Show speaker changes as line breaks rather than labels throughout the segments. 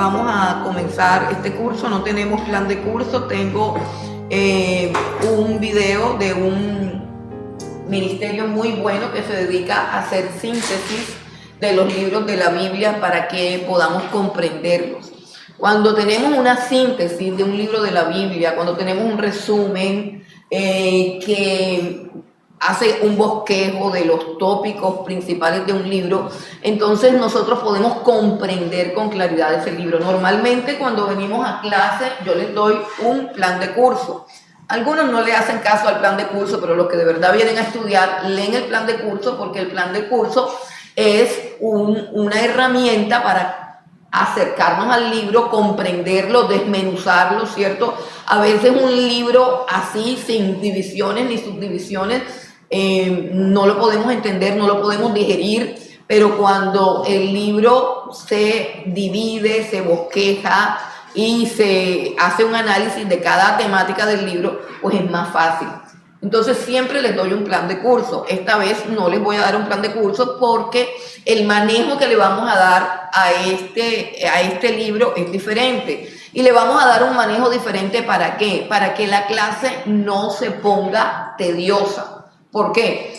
vamos a comenzar este curso. No tenemos plan de curso. Tengo un video de un ministerio muy bueno que se dedica a hacer síntesis de los libros de la Biblia para que podamos comprenderlos. Cuando tenemos una síntesis de un libro de la Biblia, cuando tenemos un resumen que hace un bosquejo de los tópicos principales de un libro, entonces nosotros podemos comprender con claridad ese libro. Normalmente cuando venimos a clase yo les doy un plan de curso. Algunos no le hacen caso al plan de curso, pero los que de verdad vienen a estudiar leen el plan de curso, porque el plan de curso es una herramienta para acercarnos al libro, comprenderlo, desmenuzarlo, ¿cierto? A veces un libro así, sin divisiones ni subdivisiones, no lo podemos entender, no lo podemos digerir, pero cuando el libro se divide, se bosqueja y se hace un análisis de cada temática del libro, pues es más fácil. Entonces siempre les doy un plan de curso. Esta vez no les voy a dar un plan de curso porque el manejo que le vamos a dar a este libro es diferente. Y le vamos a dar un manejo diferente, ¿para qué? Para que la clase no se ponga tediosa. ¿Por qué?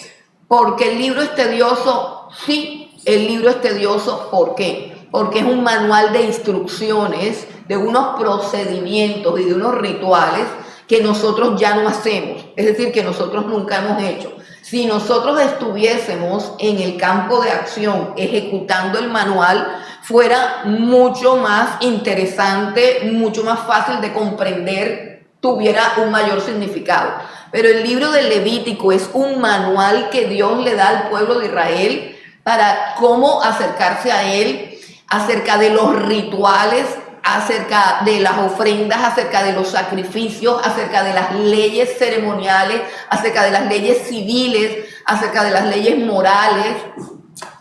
Porque el libro es tedioso. Sí, el libro es tedioso. ¿Por qué? Porque es un manual de instrucciones, de unos procedimientos y de unos rituales que nosotros ya no hacemos, es decir, que nosotros nunca hemos hecho. Si nosotros estuviésemos en el campo de acción ejecutando el manual, fuera mucho más interesante, mucho más fácil de comprender, tuviera un mayor significado. Pero el libro del Levítico es un manual que Dios le da al pueblo de Israel para cómo acercarse a él, acerca de los rituales, acerca de las ofrendas, acerca de los sacrificios, acerca de las leyes ceremoniales, acerca de las leyes civiles, acerca de las leyes morales,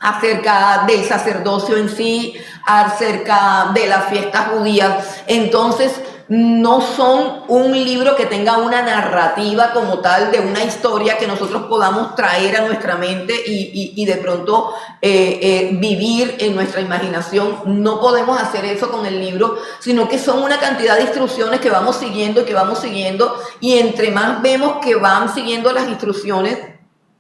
acerca del sacerdocio en sí, acerca de las fiestas judías. Entonces, no son un libro que tenga una narrativa como tal de una historia que nosotros podamos traer a nuestra mente y de pronto vivir en nuestra imaginación. No podemos hacer eso con el libro, sino que son una cantidad de instrucciones que vamos siguiendo y entre más vemos que van siguiendo las instrucciones,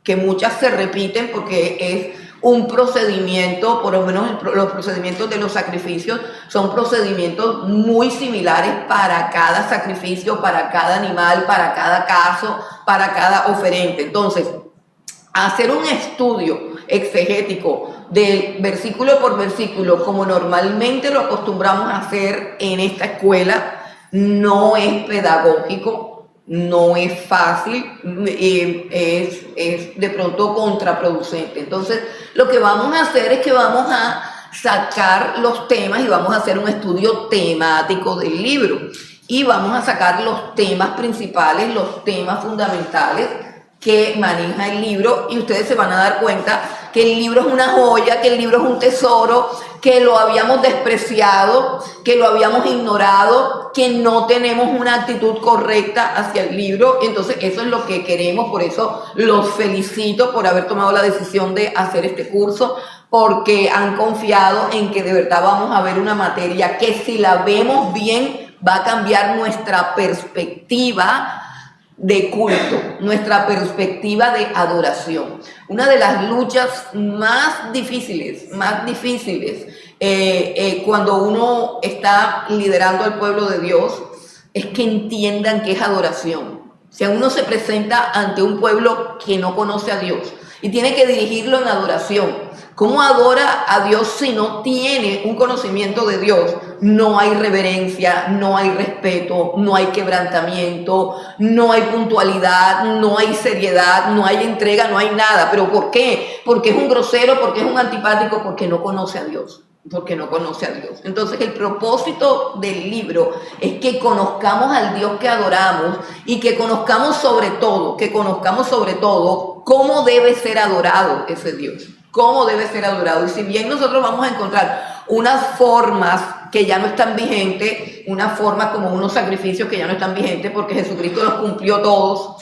que muchas se repiten porque es un procedimiento, por lo menos los procedimientos de los sacrificios son procedimientos muy similares para cada sacrificio, para cada animal, para cada caso, para cada oferente. Entonces, hacer un estudio exegético de versículo por versículo, como normalmente lo acostumbramos a hacer en esta escuela, no es pedagógico. No es fácil, es de pronto contraproducente. Entonces, lo que vamos a hacer es que vamos a sacar los temas y vamos a hacer un estudio temático del libro. Y vamos a sacar los temas principales, los temas fundamentales que maneja el libro, y ustedes se van a dar cuenta que el libro es una joya, que el libro es un tesoro, que lo habíamos despreciado, que lo habíamos ignorado, que no tenemos una actitud correcta hacia el libro. Entonces eso es lo que queremos. Por eso los felicito por haber tomado la decisión de hacer este curso, porque han confiado en que de verdad vamos a ver una materia que, si la vemos bien, va a cambiar nuestra perspectiva de culto, nuestra perspectiva de adoración. Una de las luchas más difíciles, cuando uno está liderando al pueblo de Dios, es que entiendan qué es adoración. Si uno se presenta ante un pueblo que no conoce a Dios y tiene que dirigirlo en adoración, ¿cómo adora a Dios si no tiene un conocimiento de Dios? No hay reverencia, no hay respeto, no hay quebrantamiento, no hay puntualidad, no hay seriedad, no hay entrega, no hay nada. ¿Pero por qué? Porque es un grosero, porque es un antipático, porque no conoce a Dios. Porque no conoce a Dios. Entonces el propósito del libro es que conozcamos al Dios que adoramos y que conozcamos sobre todo cómo debe ser adorado ese Dios. Cómo debe ser adorado. Y si bien nosotros vamos a encontrar unas formas que ya no están vigentes, unas formas como unos sacrificios que ya no están vigentes porque Jesucristo los cumplió todos,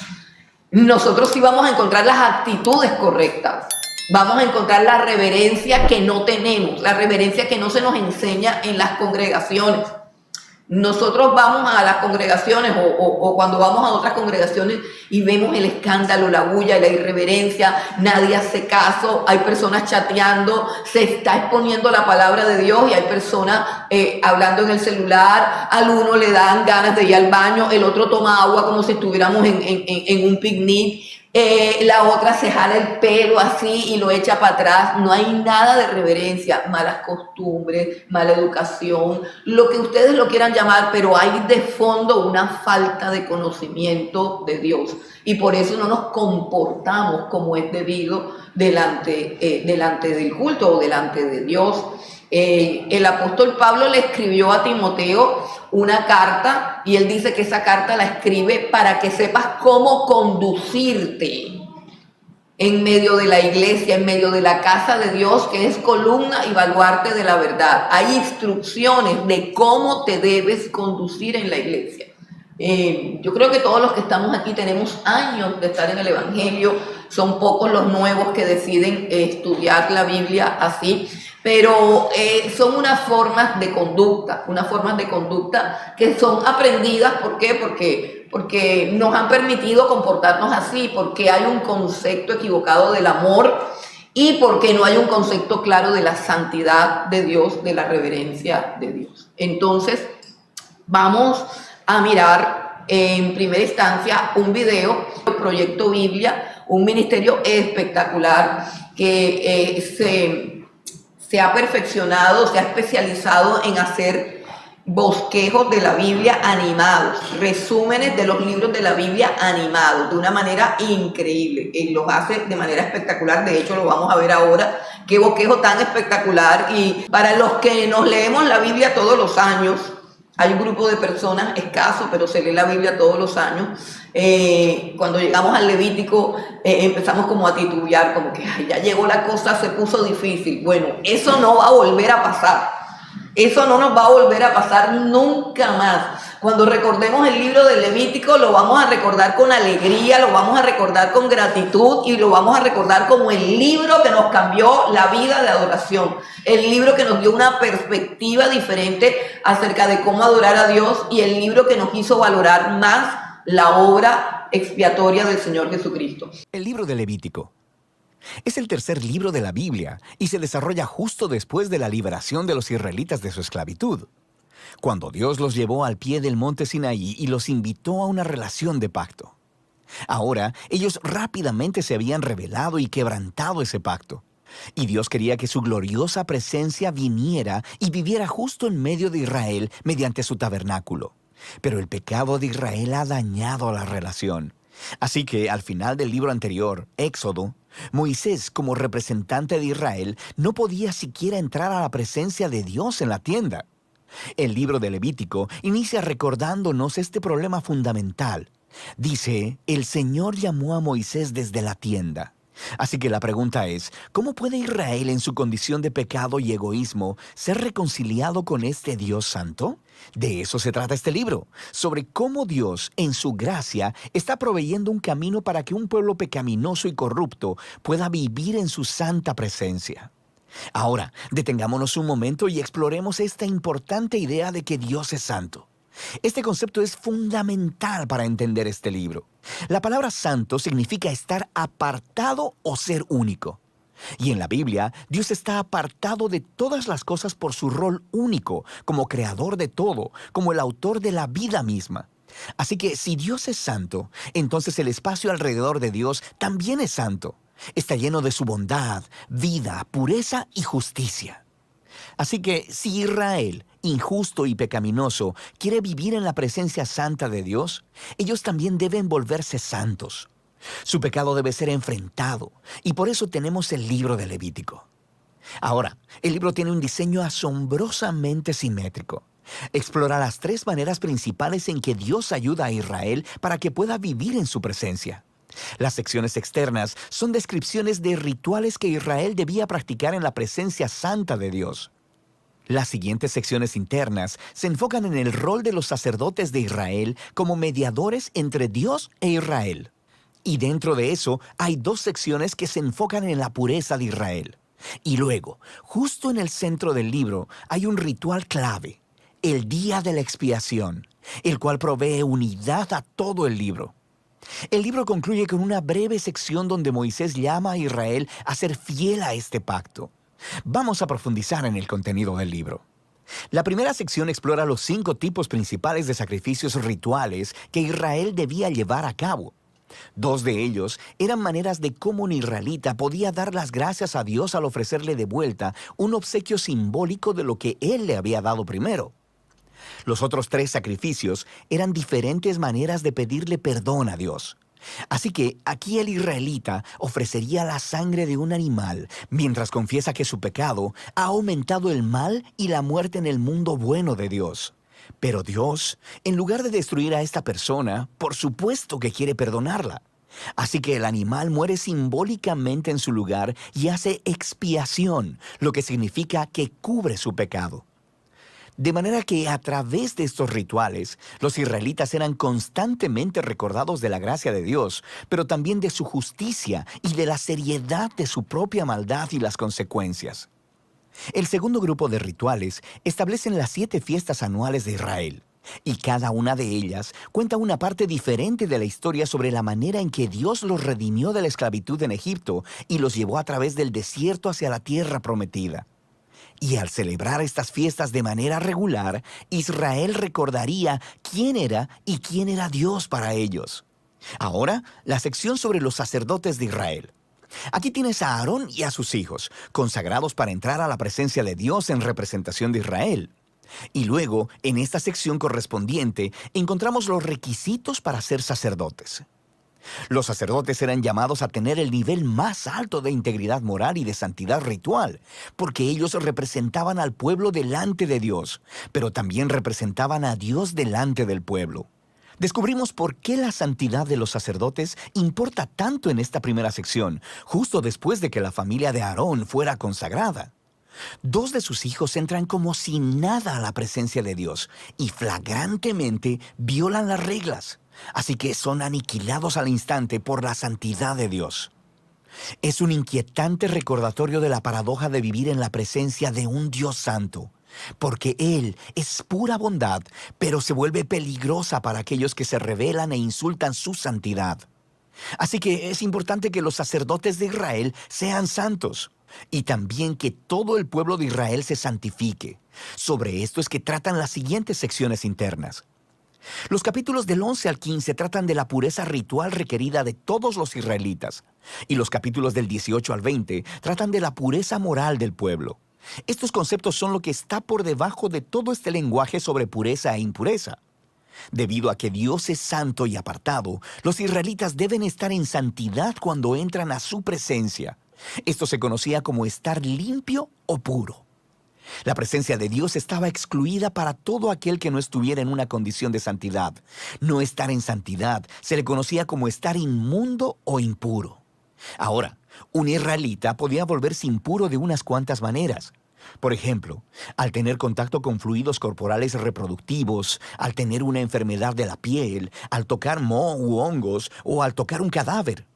nosotros sí vamos a encontrar las actitudes correctas Vamos a encontrar la reverencia que no tenemos, la reverencia que no se nos enseña en las congregaciones. Nosotros vamos a las congregaciones o cuando vamos a otras congregaciones y vemos el escándalo, la bulla, la irreverencia, nadie hace caso, hay personas chateando, se está exponiendo la palabra de Dios y hay personas hablando en el celular, al uno le dan ganas de ir al baño, el otro toma agua como si estuviéramos en un picnic. La otra se jala el pelo así y lo echa para atrás. No hay nada de reverencia, malas costumbres, mala educación, lo que ustedes lo quieran llamar, pero hay de fondo una falta de conocimiento de Dios y por eso no nos comportamos como es debido delante del culto o delante de Dios. El apóstol Pablo le escribió a Timoteo una carta y él dice que esa carta la escribe para que sepas cómo conducirte en medio de la iglesia, en medio de la casa de Dios, que es columna y baluarte de la verdad. Hay instrucciones de cómo te debes conducir en la iglesia. Yo creo que todos los que estamos aquí tenemos años de estar en el Evangelio, son pocos los nuevos que deciden estudiar la Biblia así, pero son unas formas de conducta que son aprendidas. ¿Por qué? Porque nos han permitido comportarnos así, porque hay un concepto equivocado del amor y porque no hay un concepto claro de la santidad de Dios, de la reverencia de Dios. Entonces, vamos a mirar en primera instancia un video, Proyecto Biblia, un ministerio espectacular que se ha perfeccionado, se ha especializado en hacer bosquejos de la Biblia animados, resúmenes de los libros de la Biblia animados, de una manera increíble. Él los hace de manera espectacular, de hecho lo vamos a ver ahora, qué bosquejo tan espectacular. Y para los que nos leemos la Biblia todos los años, hay un grupo de personas escaso, pero se lee la Biblia todos los años. Cuando llegamos al Levítico empezamos como a titubear, como que ay, ya llegó la cosa, se puso difícil. Bueno, eso no va a volver a pasar. Eso no nos va a volver a pasar nunca más. Cuando recordemos el libro del Levítico, lo vamos a recordar con alegría, lo vamos a recordar con gratitud y lo vamos a recordar como el libro que nos cambió la vida de adoración. El libro que nos dio una perspectiva diferente acerca de cómo adorar a Dios y el libro que nos hizo valorar más la obra expiatoria del Señor Jesucristo.
El libro del Levítico es el tercer libro de la Biblia y se desarrolla justo después de la liberación de los israelitas de su esclavitud, cuando Dios los llevó al pie del monte Sinaí y los invitó a una relación de pacto. Ahora, ellos rápidamente se habían rebelado y quebrantado ese pacto, y Dios quería que su gloriosa presencia viniera y viviera justo en medio de Israel mediante su tabernáculo. Pero el pecado de Israel ha dañado la relación. Así que al final del libro anterior, Éxodo, Moisés, como representante de Israel, no podía siquiera entrar a la presencia de Dios en la tienda. El libro de Levítico inicia recordándonos este problema fundamental. Dice, el Señor llamó a Moisés desde la tienda. Así que la pregunta es, ¿cómo puede Israel en su condición de pecado y egoísmo ser reconciliado con este Dios santo? De eso se trata este libro, sobre cómo Dios, en su gracia, está proveyendo un camino para que un pueblo pecaminoso y corrupto pueda vivir en su santa presencia. Ahora, detengámonos un momento y exploremos esta importante idea de que Dios es santo. Este concepto es fundamental para entender este libro. La palabra santo significa estar apartado o ser único. Y en la Biblia, Dios está apartado de todas las cosas por su rol único, como creador de todo, como el autor de la vida misma. Así que si Dios es santo, entonces el espacio alrededor de Dios también es santo. Está lleno de su bondad, vida, pureza y justicia. Así que si Israel, injusto y pecaminoso, quiere vivir en la presencia santa de Dios, ellos también deben volverse santos. Su pecado debe ser enfrentado, y por eso tenemos el libro de Levítico. Ahora, el libro tiene un diseño asombrosamente simétrico. Explora las tres maneras principales en que Dios ayuda a Israel para que pueda vivir en su presencia. Las secciones externas son descripciones de rituales que Israel debía practicar en la presencia santa de Dios. Las siguientes secciones internas se enfocan en el rol de los sacerdotes de Israel como mediadores entre Dios e Israel. Y dentro de eso hay dos secciones que se enfocan en la pureza de Israel. Y luego, justo en el centro del libro, hay un ritual clave, el día de la expiación, el cual provee unidad a todo el libro. El libro concluye con una breve sección donde Moisés llama a Israel a ser fiel a este pacto. Vamos a profundizar en el contenido del libro. La primera sección explora los 5 tipos principales de sacrificios rituales que Israel debía llevar a cabo. 2 de ellos eran maneras de cómo un israelita podía dar las gracias a Dios al ofrecerle de vuelta un obsequio simbólico de lo que Él le había dado primero. Los otros 3 sacrificios eran diferentes maneras de pedirle perdón a Dios. Así que aquí el israelita ofrecería la sangre de un animal mientras confiesa que su pecado ha aumentado el mal y la muerte en el mundo bueno de Dios. Pero Dios, en lugar de destruir a esta persona, por supuesto que quiere perdonarla. Así que el animal muere simbólicamente en su lugar y hace expiación, lo que significa que cubre su pecado. De manera que a través de estos rituales, los israelitas eran constantemente recordados de la gracia de Dios, pero también de su justicia y de la seriedad de su propia maldad y las consecuencias. El segundo grupo de rituales establecen las 7 fiestas anuales de Israel, y cada una de ellas cuenta una parte diferente de la historia sobre la manera en que Dios los redimió de la esclavitud en Egipto y los llevó a través del desierto hacia la tierra prometida. Y al celebrar estas fiestas de manera regular, Israel recordaría quién era y quién era Dios para ellos. Ahora, la sección sobre los sacerdotes de Israel. Aquí tienes a Aarón y a sus hijos, consagrados para entrar a la presencia de Dios en representación de Israel. Y luego, en esta sección correspondiente, encontramos los requisitos para ser sacerdotes. Los sacerdotes eran llamados a tener el nivel más alto de integridad moral y de santidad ritual, porque ellos representaban al pueblo delante de Dios, pero también representaban a Dios delante del pueblo. Descubrimos por qué la santidad de los sacerdotes importa tanto en esta primera sección, justo después de que la familia de Aarón fuera consagrada. 2 de sus hijos entran como si nada a la presencia de Dios y flagrantemente violan las reglas. Así que son aniquilados al instante por la santidad de Dios. Es un inquietante recordatorio de la paradoja de vivir en la presencia de un Dios santo, porque Él es pura bondad, pero se vuelve peligrosa para aquellos que se rebelan e insultan su santidad. Así que es importante que los sacerdotes de Israel sean santos, y también que todo el pueblo de Israel se santifique. Sobre esto es que tratan las siguientes secciones internas. Los capítulos del 11 al 15 tratan de la pureza ritual requerida de todos los israelitas, y los capítulos del 18 al 20 tratan de la pureza moral del pueblo. Estos conceptos son lo que está por debajo de todo este lenguaje sobre pureza e impureza. Debido a que Dios es santo y apartado, los israelitas deben estar en santidad cuando entran a su presencia. Esto se conocía como estar limpio o puro. La presencia de Dios estaba excluida para todo aquel que no estuviera en una condición de santidad. No estar en santidad se le conocía como estar inmundo o impuro. Ahora, un israelita podía volverse impuro de unas cuantas maneras. Por ejemplo, al tener contacto con fluidos corporales reproductivos, al tener una enfermedad de la piel, al tocar moho u hongos o al tocar un cadáver.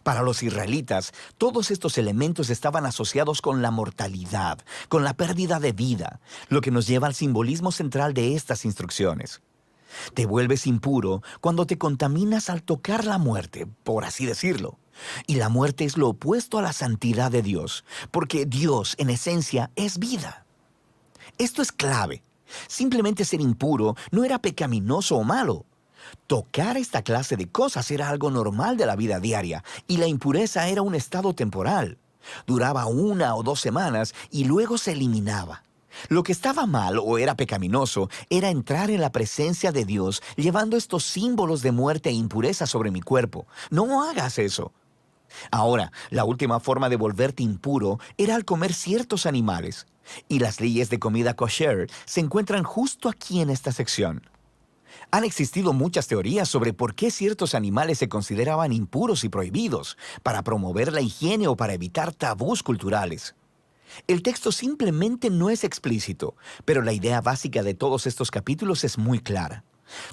Para los israelitas, todos estos elementos estaban asociados con la mortalidad, con la pérdida de vida, lo que nos lleva al simbolismo central de estas instrucciones. Te vuelves impuro cuando te contaminas al tocar la muerte, por así decirlo. Y la muerte es lo opuesto a la santidad de Dios, porque Dios, en esencia, es vida. Esto es clave. Simplemente ser impuro no era pecaminoso o malo. Tocar esta clase de cosas era algo normal de la vida diaria, y la impureza era un estado temporal. Duraba 1 o 2 semanas y luego se eliminaba. Lo que estaba mal o era pecaminoso era entrar en la presencia de Dios llevando estos símbolos de muerte e impureza sobre mi cuerpo. No hagas eso. Ahora, la última forma de volverte impuro era al comer ciertos animales, y las leyes de comida kosher se encuentran justo aquí en esta sección. Han existido muchas teorías sobre por qué ciertos animales se consideraban impuros y prohibidos, para promover la higiene o para evitar tabús culturales. El texto simplemente no es explícito, pero la idea básica de todos estos capítulos es muy clara.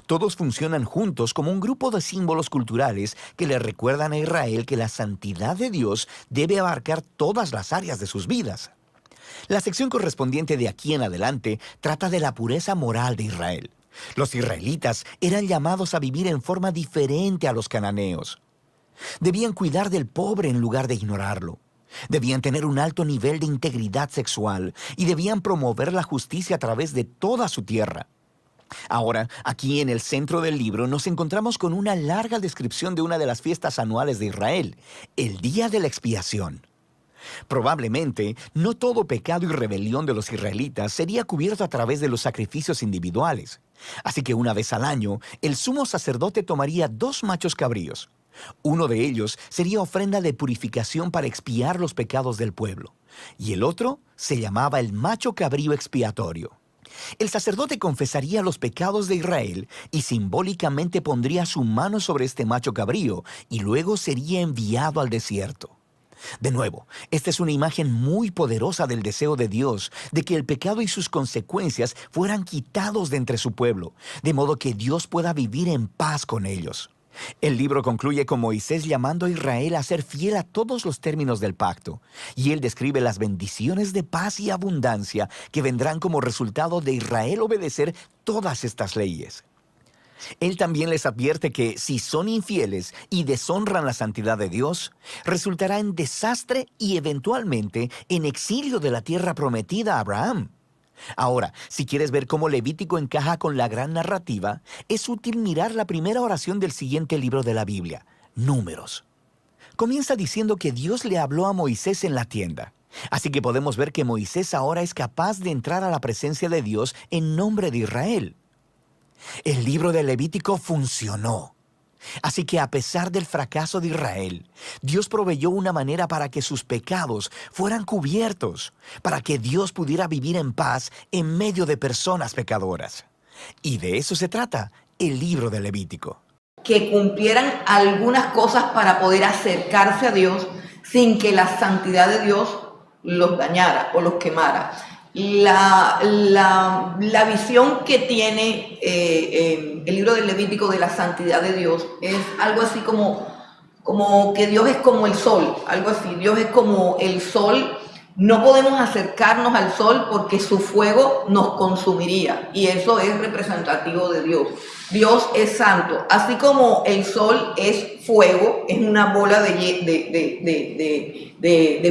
Todos funcionan juntos como un grupo de símbolos culturales que le recuerdan a Israel que la santidad de Dios debe abarcar todas las áreas de sus vidas. La sección correspondiente de aquí en adelante trata de la pureza moral de Israel. Los israelitas eran llamados a vivir en forma diferente a los cananeos. Debían cuidar del pobre en lugar de ignorarlo. Debían tener un alto nivel de integridad sexual y debían promover la justicia a través de toda su tierra. Ahora, aquí en el centro del libro nos encontramos con una larga descripción de una de las fiestas anuales de Israel, el Día de la Expiación. Probablemente, no todo pecado y rebelión de los israelitas sería cubierto a través de los sacrificios individuales. Así que una vez al año, el sumo sacerdote tomaría 2 machos cabríos. Uno de ellos sería ofrenda de purificación para expiar los pecados del pueblo, y el otro se llamaba el macho cabrío expiatorio. El sacerdote confesaría los pecados de Israel y simbólicamente pondría su mano sobre este macho cabrío y luego sería enviado al desierto. De nuevo, esta es una imagen muy poderosa del deseo de Dios de que el pecado y sus consecuencias fueran quitados de entre su pueblo, de modo que Dios pueda vivir en paz con ellos. El libro concluye con Moisés llamando a Israel a ser fiel a todos los términos del pacto, y él describe las bendiciones de paz y abundancia que vendrán como resultado de Israel obedecer todas estas leyes. Él también les advierte que si son infieles y deshonran la santidad de Dios, resultará en desastre y eventualmente en exilio de la tierra prometida a Abraham. Ahora, si quieres ver cómo Levítico encaja con la gran narrativa, es útil mirar la primera oración del siguiente libro de la Biblia, Números. Comienza diciendo que Dios le habló a Moisés en la tienda. Así que podemos ver que Moisés ahora es capaz de entrar a la presencia de Dios en nombre de Israel. El libro de Levítico funcionó. Así que a pesar del fracaso de Israel, Dios proveyó una manera para que sus pecados fueran cubiertos, para que Dios pudiera vivir en paz en medio de personas pecadoras. Y de eso se trata el libro de Levítico.
Que cumplieran algunas cosas para poder acercarse a Dios sin que la santidad de Dios los dañara o los quemara. La visión que tiene el libro del Levítico de la santidad de Dios es algo así como que Dios es como el sol, algo así. Dios es como el sol. No podemos acercarnos al sol porque su fuego nos consumiría, y eso es representativo de Dios. Dios es santo, así como el sol es fuego, es una bola de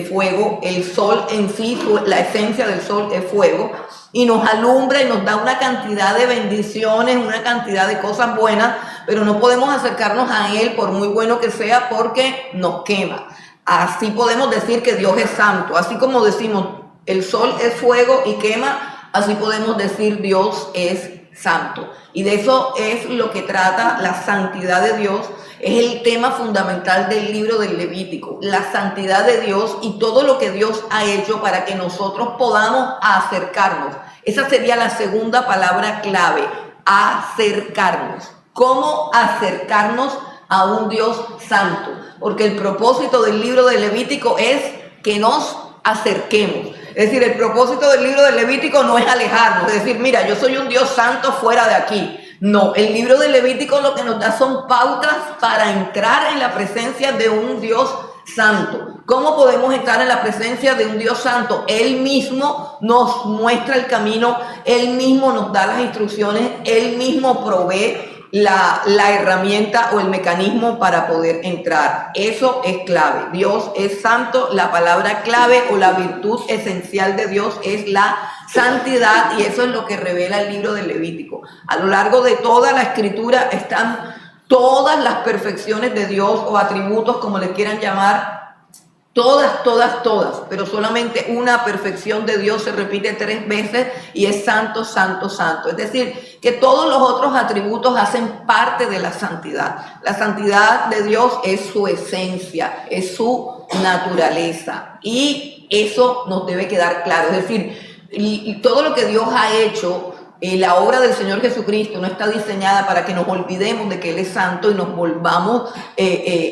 fuego. El sol en sí, la esencia del sol es fuego, y nos alumbra y nos da una cantidad de bendiciones, una cantidad de cosas buenas, pero no podemos acercarnos a él por muy bueno que sea porque nos quema. Así podemos decir que Dios es santo. Así como decimos el sol es fuego y quema, así podemos decir Dios es santo. Y de eso es lo que trata la santidad de Dios. Es el tema fundamental del libro del Levítico. La santidad de Dios y todo lo que Dios ha hecho para que nosotros podamos acercarnos. Esa sería la segunda palabra clave, acercarnos. ¿Cómo acercarnos a un Dios santo? Porque el propósito del libro de Levítico es que nos acerquemos. Es decir, el propósito del libro de Levítico no es alejarnos, es decir, mira, yo soy un Dios santo fuera de aquí. No, el libro de Levítico lo que nos da son pautas para entrar en la presencia de un Dios santo. ¿Cómo podemos estar en la presencia de un Dios santo? Él mismo nos muestra el camino, Él mismo nos da las instrucciones, Él mismo provee la herramienta o el mecanismo para poder entrar. Eso es clave. Dios es santo. La palabra clave o la virtud esencial de Dios es la santidad, y eso es lo que revela el libro del Levítico. A lo largo de toda la escritura están todas las perfecciones de Dios o atributos, como les quieran llamar. Todas, pero solamente una perfección de Dios se repite 3 veces y es santo, santo, santo. Es decir, que todos los otros atributos hacen parte de la santidad. La santidad de Dios es su esencia, es su naturaleza, y eso nos debe quedar claro. Es decir, y todo lo que Dios ha hecho, la obra del Señor Jesucristo no está diseñada para que nos olvidemos de que Él es santo y nos volvamos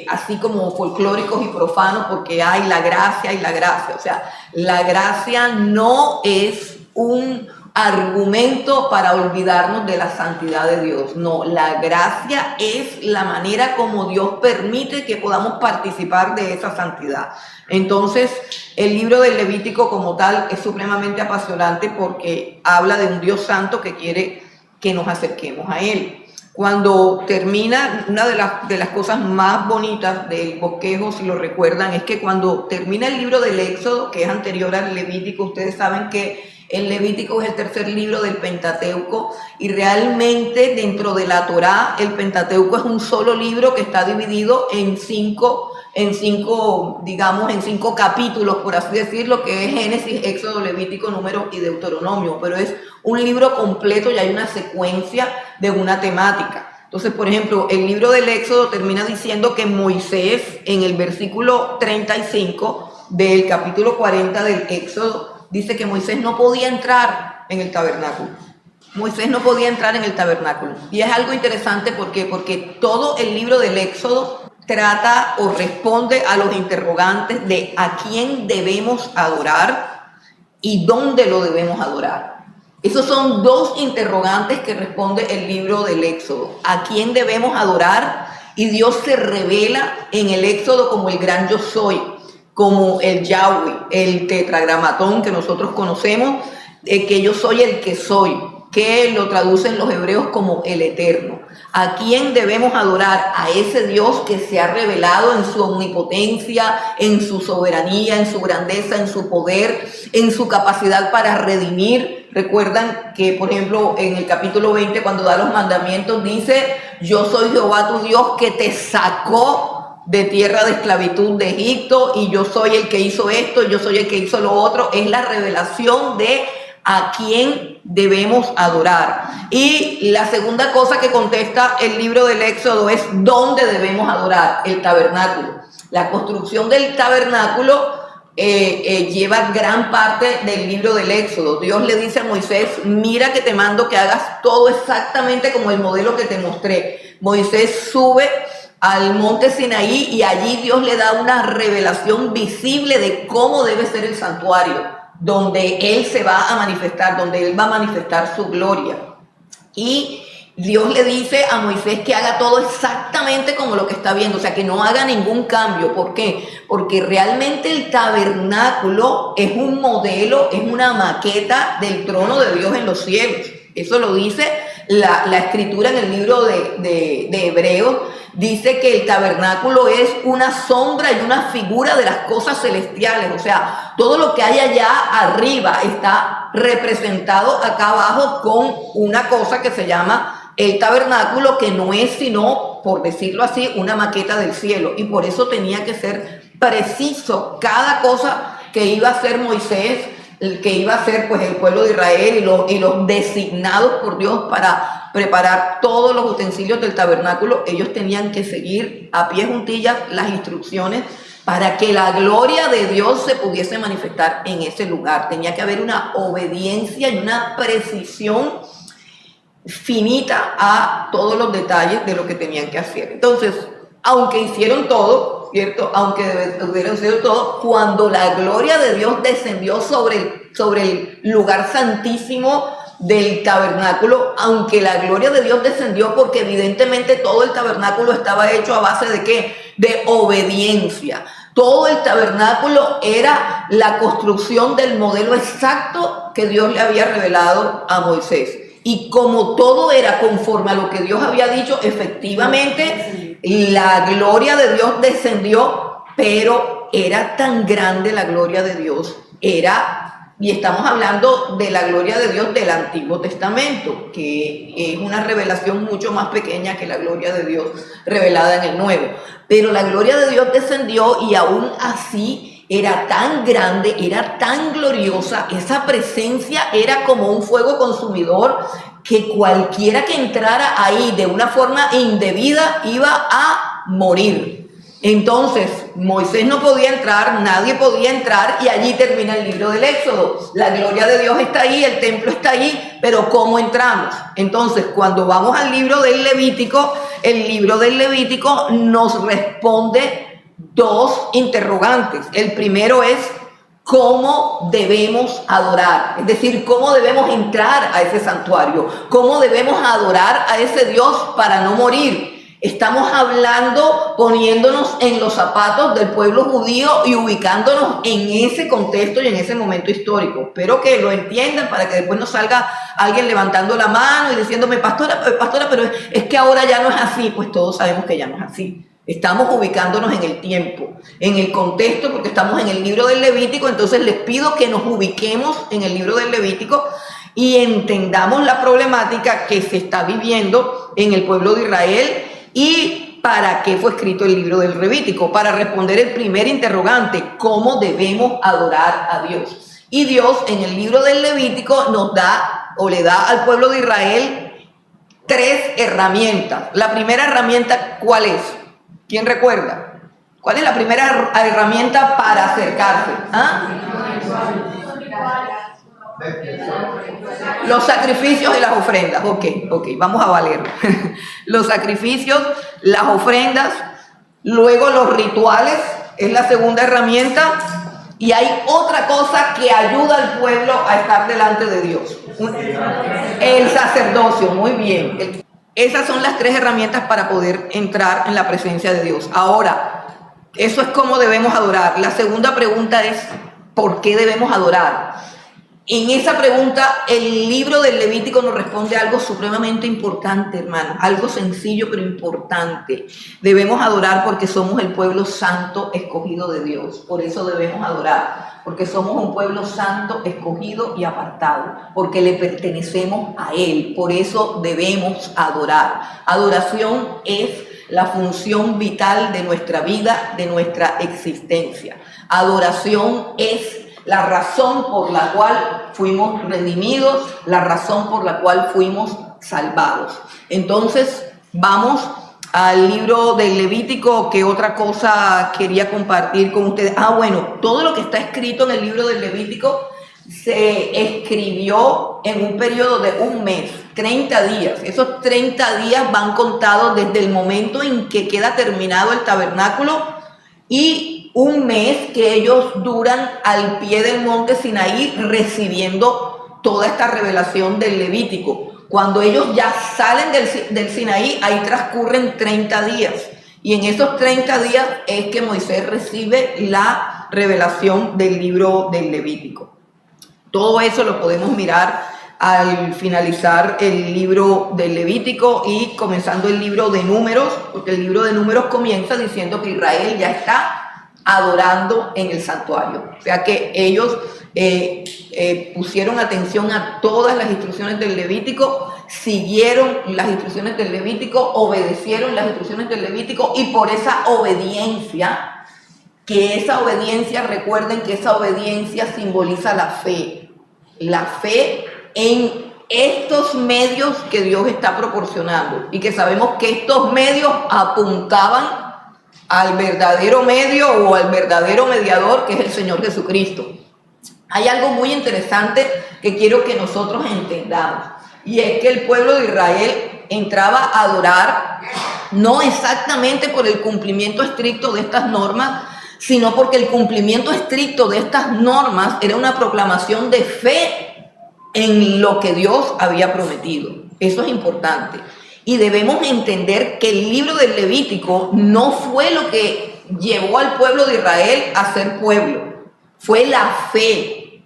así como folclóricos y profanos porque hay la gracia y la gracia. O sea, la gracia no es argumento para olvidarnos de la santidad de Dios. No, la gracia es la manera como Dios permite que podamos participar de esa santidad. Entonces, el libro del Levítico como tal es supremamente apasionante porque habla de un Dios santo que quiere que nos acerquemos a Él. Cuando termina, una de las cosas más bonitas del bosquejo, si lo recuerdan, es que cuando termina el libro del Éxodo, que es anterior al Levítico, ustedes saben que el Levítico es el tercer libro del Pentateuco y realmente dentro de la Torá el Pentateuco es un solo libro que está dividido en cinco capítulos, por así decirlo, que es Génesis, Éxodo, Levítico, Número y Deuteronomio, pero es un libro completo y hay una secuencia de una temática. Entonces, por ejemplo, el libro del Éxodo termina diciendo que Moisés, en el versículo 35 del capítulo 40 del Éxodo, dice que Moisés no podía entrar en el tabernáculo. Moisés no podía entrar en el tabernáculo. Y es algo interesante porque todo el libro del Éxodo trata o responde a los interrogantes de a quién debemos adorar y dónde lo debemos adorar. Esos son dos interrogantes que responde el libro del Éxodo. ¿A quién debemos adorar? Y Dios se revela en el Éxodo como el gran yo soy, como el Yahweh, el tetragramatón que nosotros conocemos, que yo soy el que soy, que lo traducen los hebreos como el eterno. ¿A quién debemos adorar? A ese Dios que se ha revelado en su omnipotencia, en su soberanía, en su grandeza, en su poder, en su capacidad para redimir. Recuerdan que, por ejemplo, en el capítulo 20, cuando da los mandamientos, dice: yo soy Jehová tu Dios que te sacó de tierra de esclavitud de Egipto, y yo soy el que hizo esto, yo soy el que hizo lo otro. Es la revelación de a quién debemos adorar. Y la segunda cosa que contesta el libro del Éxodo es dónde debemos adorar: el tabernáculo. La construcción del tabernáculo lleva gran parte del libro del Éxodo. Dios le dice a Moisés: mira que te mando que hagas todo exactamente como el modelo que te mostré. Moisés sube al monte Sinaí y allí Dios le da una revelación visible de cómo debe ser el santuario, donde Él se va a manifestar, donde Él va a manifestar su gloria. Y Dios le dice a Moisés que haga todo exactamente como lo que está viendo, o sea, que no haga ningún cambio. ¿Por qué? Porque realmente el tabernáculo es un modelo, es una maqueta del trono de Dios en los cielos. Eso lo dice la escritura en el libro de Hebreos. Dice que el tabernáculo es una sombra y una figura de las cosas celestiales. O sea, todo lo que hay allá arriba está representado acá abajo con una cosa que se llama el tabernáculo, que no es sino, por decirlo así, una maqueta del cielo. Y por eso tenía que ser preciso cada cosa que iba a hacer Moisés, que iba a hacer pues el pueblo de Israel y los designados por Dios para preparar todos los utensilios del tabernáculo. Ellos tenían que seguir a pie juntillas las instrucciones para que la gloria de Dios se pudiese manifestar en ese lugar. Tenía que haber una obediencia y una precisión finita a todos los detalles de lo que tenían que hacer. Entonces, aunque hicieron todo, ¿cierto? Aunque hubieran sido todo, cuando la gloria de Dios descendió sobre el lugar santísimo del tabernáculo, aunque la gloria de Dios descendió, porque evidentemente todo el tabernáculo estaba hecho a base de ¿qué? De obediencia. Todo el tabernáculo era la construcción del modelo exacto que Dios le había revelado a Moisés. Y como todo era conforme a lo que Dios había dicho, efectivamente la gloria de Dios descendió, pero era tan grande la gloria de Dios, y estamos hablando de la gloria de Dios del Antiguo Testamento, que es una revelación mucho más pequeña que la gloria de Dios revelada en el Nuevo. Pero la gloria de Dios descendió y aún así era tan grande, era tan gloriosa, esa presencia era como un fuego consumidor, que cualquiera que entrara ahí de una forma indebida iba a morir. Entonces, Moisés no podía entrar, nadie podía entrar, y allí termina el libro del Éxodo. La gloria de Dios está ahí, el templo está ahí, pero ¿cómo entramos? Entonces, cuando vamos al libro del Levítico, el libro del Levítico nos responde dos interrogantes. El primero es, ¿dónde debemos adorar? El segundo es, ¿cómo entramos? Entonces, cuando vamos al libro del Levítico, el libro del Levítico nos responde dos interrogantes. El primero es, ¿dónde debemos adorar? El segundo es, ¿cómo entramos? Entonces, cuando vamos al libro del Levítico, el libro del Levítico nos responde dos interrogantes. El primero es, cómo debemos adorar, es decir, cómo debemos entrar a ese santuario, cómo debemos adorar a ese Dios para no morir. Estamos hablando, poniéndonos en los zapatos del pueblo judío y ubicándonos en ese contexto y en ese momento histórico. Espero que lo entiendan para que después no salga alguien levantando la mano y diciéndome, pastora, pero es que ahora ya no es así. Pues todos sabemos que ya no es así. Estamos ubicándonos en el tiempo, en el contexto, porque estamos en el libro del Levítico. Entonces les pido que nos ubiquemos en el libro del Levítico y entendamos la problemática que se está viviendo en el pueblo de Israel. ¿Y para qué fue escrito el libro del Levítico? Para responder el primer interrogante, ¿cómo debemos adorar a Dios? Y Dios en el libro del Levítico nos da o le da al pueblo de Israel 3 herramientas. La primera herramienta, ¿cuál es? ¿Quién recuerda? ¿Cuál es la primera herramienta para acercarse? ¿Ah? Los sacrificios y las ofrendas. Ok, vamos a valer. Los sacrificios, las ofrendas, luego los rituales, es la segunda herramienta. Y hay otra cosa que ayuda al pueblo a estar delante de Dios. El sacerdocio, muy bien. Esas son las 3 herramientas para poder entrar en la presencia de Dios. Ahora, eso es cómo debemos adorar. La segunda pregunta es, ¿por qué debemos adorar? En esa pregunta, el libro del Levítico nos responde algo supremamente importante, hermano. Algo sencillo pero importante. Debemos adorar porque somos el pueblo santo escogido de Dios. Por eso debemos adorar. Porque somos un pueblo santo, escogido y apartado. Porque le pertenecemos a Él. Por eso debemos adorar. Adoración es la función vital de nuestra vida, de nuestra existencia. Adoración es la razón por la cual fuimos redimidos, la razón por la cual fuimos salvados. Entonces, vamos al libro del Levítico. ¿Qué otra cosa quería compartir con ustedes? Bueno, todo lo que está escrito en el libro del Levítico se escribió en un periodo de un mes, 30 días. Esos 30 días van contados desde el momento en que queda terminado el tabernáculo y un mes que ellos duran al pie del monte Sinaí recibiendo toda esta revelación del Levítico. Cuando ellos ya salen del Sinaí, ahí transcurren 30 días. Y en esos 30 días es que Moisés recibe la revelación del libro del Levítico. Todo eso lo podemos mirar al finalizar el libro del Levítico y comenzando el libro de Números, porque el libro de Números comienza diciendo que Israel ya está adorando en el santuario. O sea que ellos pusieron atención a todas las instrucciones del Levítico, siguieron las instrucciones del Levítico, obedecieron las instrucciones del Levítico y por esa obediencia, recuerden que esa obediencia simboliza la fe en estos medios que Dios está proporcionando y que sabemos que estos medios apuntaban al verdadero medio o al verdadero mediador que es el Señor Jesucristo. Hay algo muy interesante que quiero que nosotros entendamos y es que el pueblo de Israel entraba a adorar no exactamente por el cumplimiento estricto de estas normas, sino porque el cumplimiento estricto de estas normas era una proclamación de fe en lo que Dios había prometido. Eso es importante. Y debemos entender que el libro del Levítico no fue lo que llevó al pueblo de Israel a ser pueblo. Fue la fe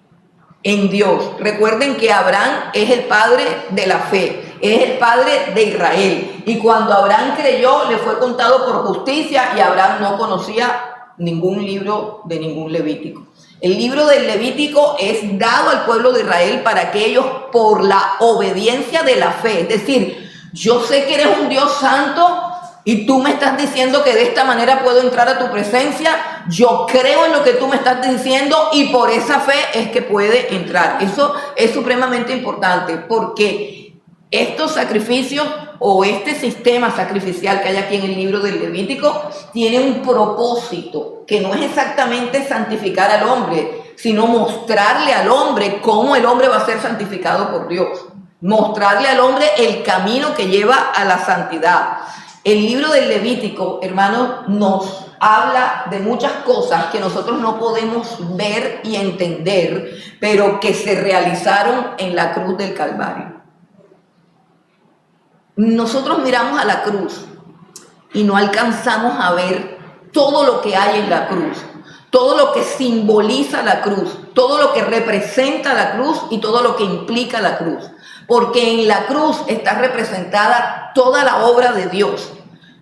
en Dios. Recuerden que Abraham es el padre de la fe, es el padre de Israel. Y cuando Abraham creyó, le fue contado por justicia y Abraham no conocía ningún libro de ningún Levítico. El libro del Levítico es dado al pueblo de Israel para que ellos, por la obediencia de la fe, es decir, yo sé que eres un Dios santo y tú me estás diciendo que de esta manera puedo entrar a tu presencia. Yo creo en lo que tú me estás diciendo y por esa fe es que puede entrar. Eso es supremamente importante porque estos sacrificios o este sistema sacrificial que hay aquí en el libro del Levítico tiene un propósito que no es exactamente santificar al hombre, sino mostrarle al hombre cómo el hombre va a ser santificado por Dios. Mostrarle al hombre el camino que lleva a la santidad. El libro del Levítico, hermanos, nos habla de muchas cosas que nosotros no podemos ver y entender, pero que se realizaron en la cruz del Calvario. Nosotros miramos a la cruz y no alcanzamos a ver todo lo que hay en la cruz, todo lo que simboliza la cruz, todo lo que representa la cruz y todo lo que implica la cruz. Porque en la cruz está representada toda la obra de Dios,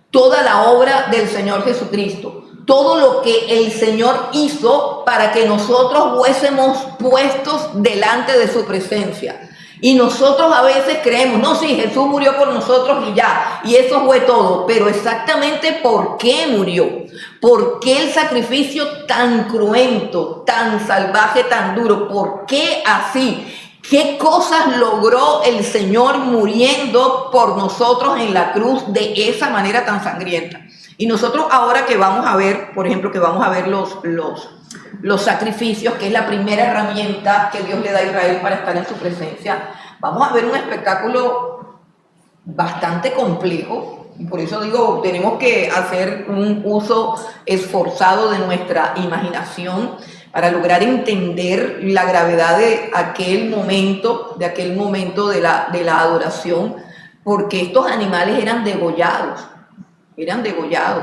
toda la obra del Señor Jesucristo, todo lo que el Señor hizo para que nosotros fuésemos puestos delante de su presencia. Y nosotros a veces creemos, no, sí, Jesús murió por nosotros y ya, y eso fue todo. Pero exactamente por qué murió, por qué el sacrificio tan cruento, tan salvaje, tan duro, por qué así, qué cosas logró el Señor muriendo por nosotros en la cruz de esa manera tan sangrienta. Y nosotros ahora que vamos a ver, por ejemplo, que vamos a ver los sacrificios, que es la primera herramienta que Dios le da a Israel para estar en su presencia, vamos a ver un espectáculo bastante complejo, y por eso digo, tenemos que hacer un uso esforzado de nuestra imaginación para lograr entender la gravedad de aquel momento de la adoración, porque estos animales eran degollados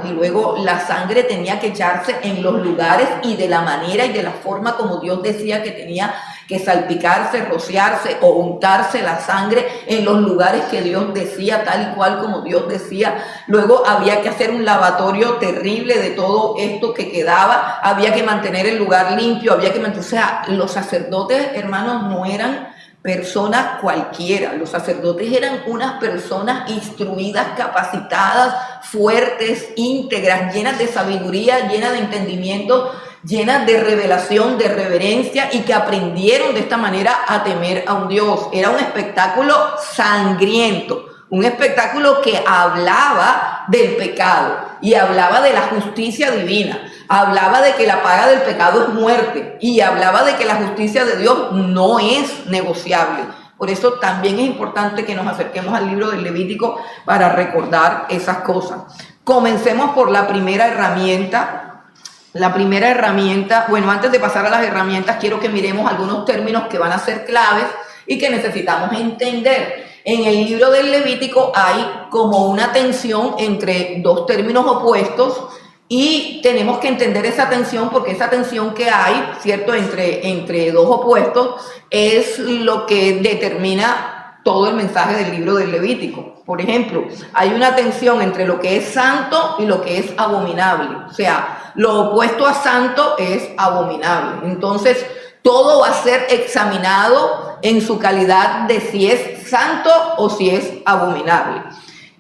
y luego la sangre tenía que echarse en los lugares y de la manera y de la forma como Dios decía que tenía que salpicarse, rociarse o untarse la sangre en los lugares que Dios decía, tal y cual como Dios decía. Luego había que hacer un lavatorio terrible de todo esto que quedaba, había que mantener el lugar limpio, o sea, los sacerdotes, hermanos, no eran personas cualquiera. Los sacerdotes eran unas personas instruidas, capacitadas, fuertes, íntegras, llenas de sabiduría, llenas de entendimiento, llenas de revelación, de reverencia, y que aprendieron de esta manera a temer a un Dios. Era un espectáculo sangriento, un espectáculo que hablaba del pecado y hablaba de la justicia divina. Hablaba de que la paga del pecado es muerte y hablaba de que la justicia de Dios no es negociable. Por eso también es importante que nos acerquemos al libro del Levítico para recordar esas cosas. Comencemos por la primera herramienta. La primera herramienta, bueno, antes de pasar a las herramientas, quiero que miremos algunos términos que van a ser claves y que necesitamos entender. En el libro del Levítico hay como una tensión entre dos términos opuestos, y tenemos que entender esa tensión, porque esa tensión que hay, ¿cierto?, entre dos opuestos, es lo que determina todo el mensaje del libro del Levítico. Por ejemplo, hay una tensión entre lo que es santo y lo que es abominable. O sea, lo opuesto a santo es abominable. Entonces, todo va a ser examinado en su calidad de si es santo o si es abominable.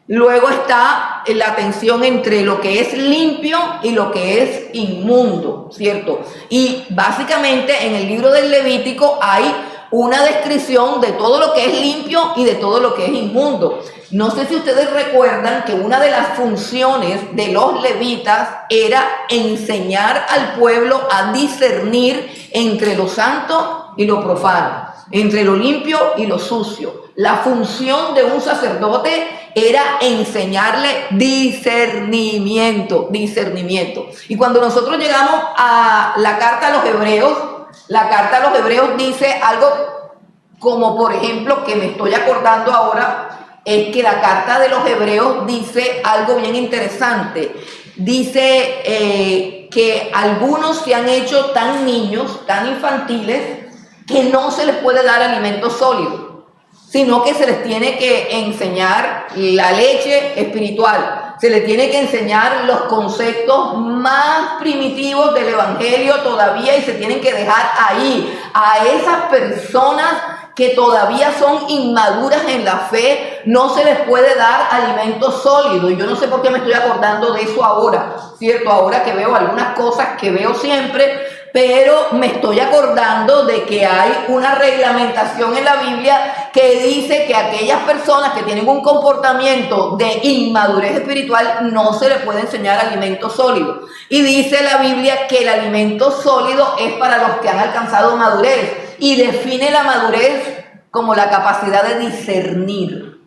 Luego está la tensión entre lo que es limpio y lo que es inmundo, ¿cierto? Y básicamente en el libro del Levítico hay una descripción de todo lo que es limpio y de todo lo que es inmundo. No sé si ustedes recuerdan que una de las funciones de los levitas era enseñar al pueblo a discernir entre lo santo y lo profano, entre lo limpio y lo sucio. La función de un sacerdote era enseñarle discernimiento. Y cuando nosotros llegamos a la carta a los Hebreos dice algo como, por ejemplo, que me estoy acordando ahora, es que la carta de los Hebreos dice algo bien interesante. Dice que algunos se han hecho tan niños, tan infantiles, que no se les puede dar alimento sólido, sino que se les tiene que enseñar la leche espiritual, se les tiene que enseñar los conceptos más primitivos del evangelio todavía, y se tienen que dejar ahí a esas personas que todavía son inmaduras en la fe. No se les puede dar alimento sólido. Y yo no sé por qué me estoy acordando de eso ahora, ¿cierto? Ahora que veo algunas cosas que veo siempre, pero me estoy acordando de que hay una reglamentación en la Biblia que dice que a aquellas personas que tienen un comportamiento de inmadurez espiritual no se les puede enseñar alimento sólido. Y dice la Biblia que el alimento sólido es para los que han alcanzado madurez, y define la madurez como la capacidad de discernir.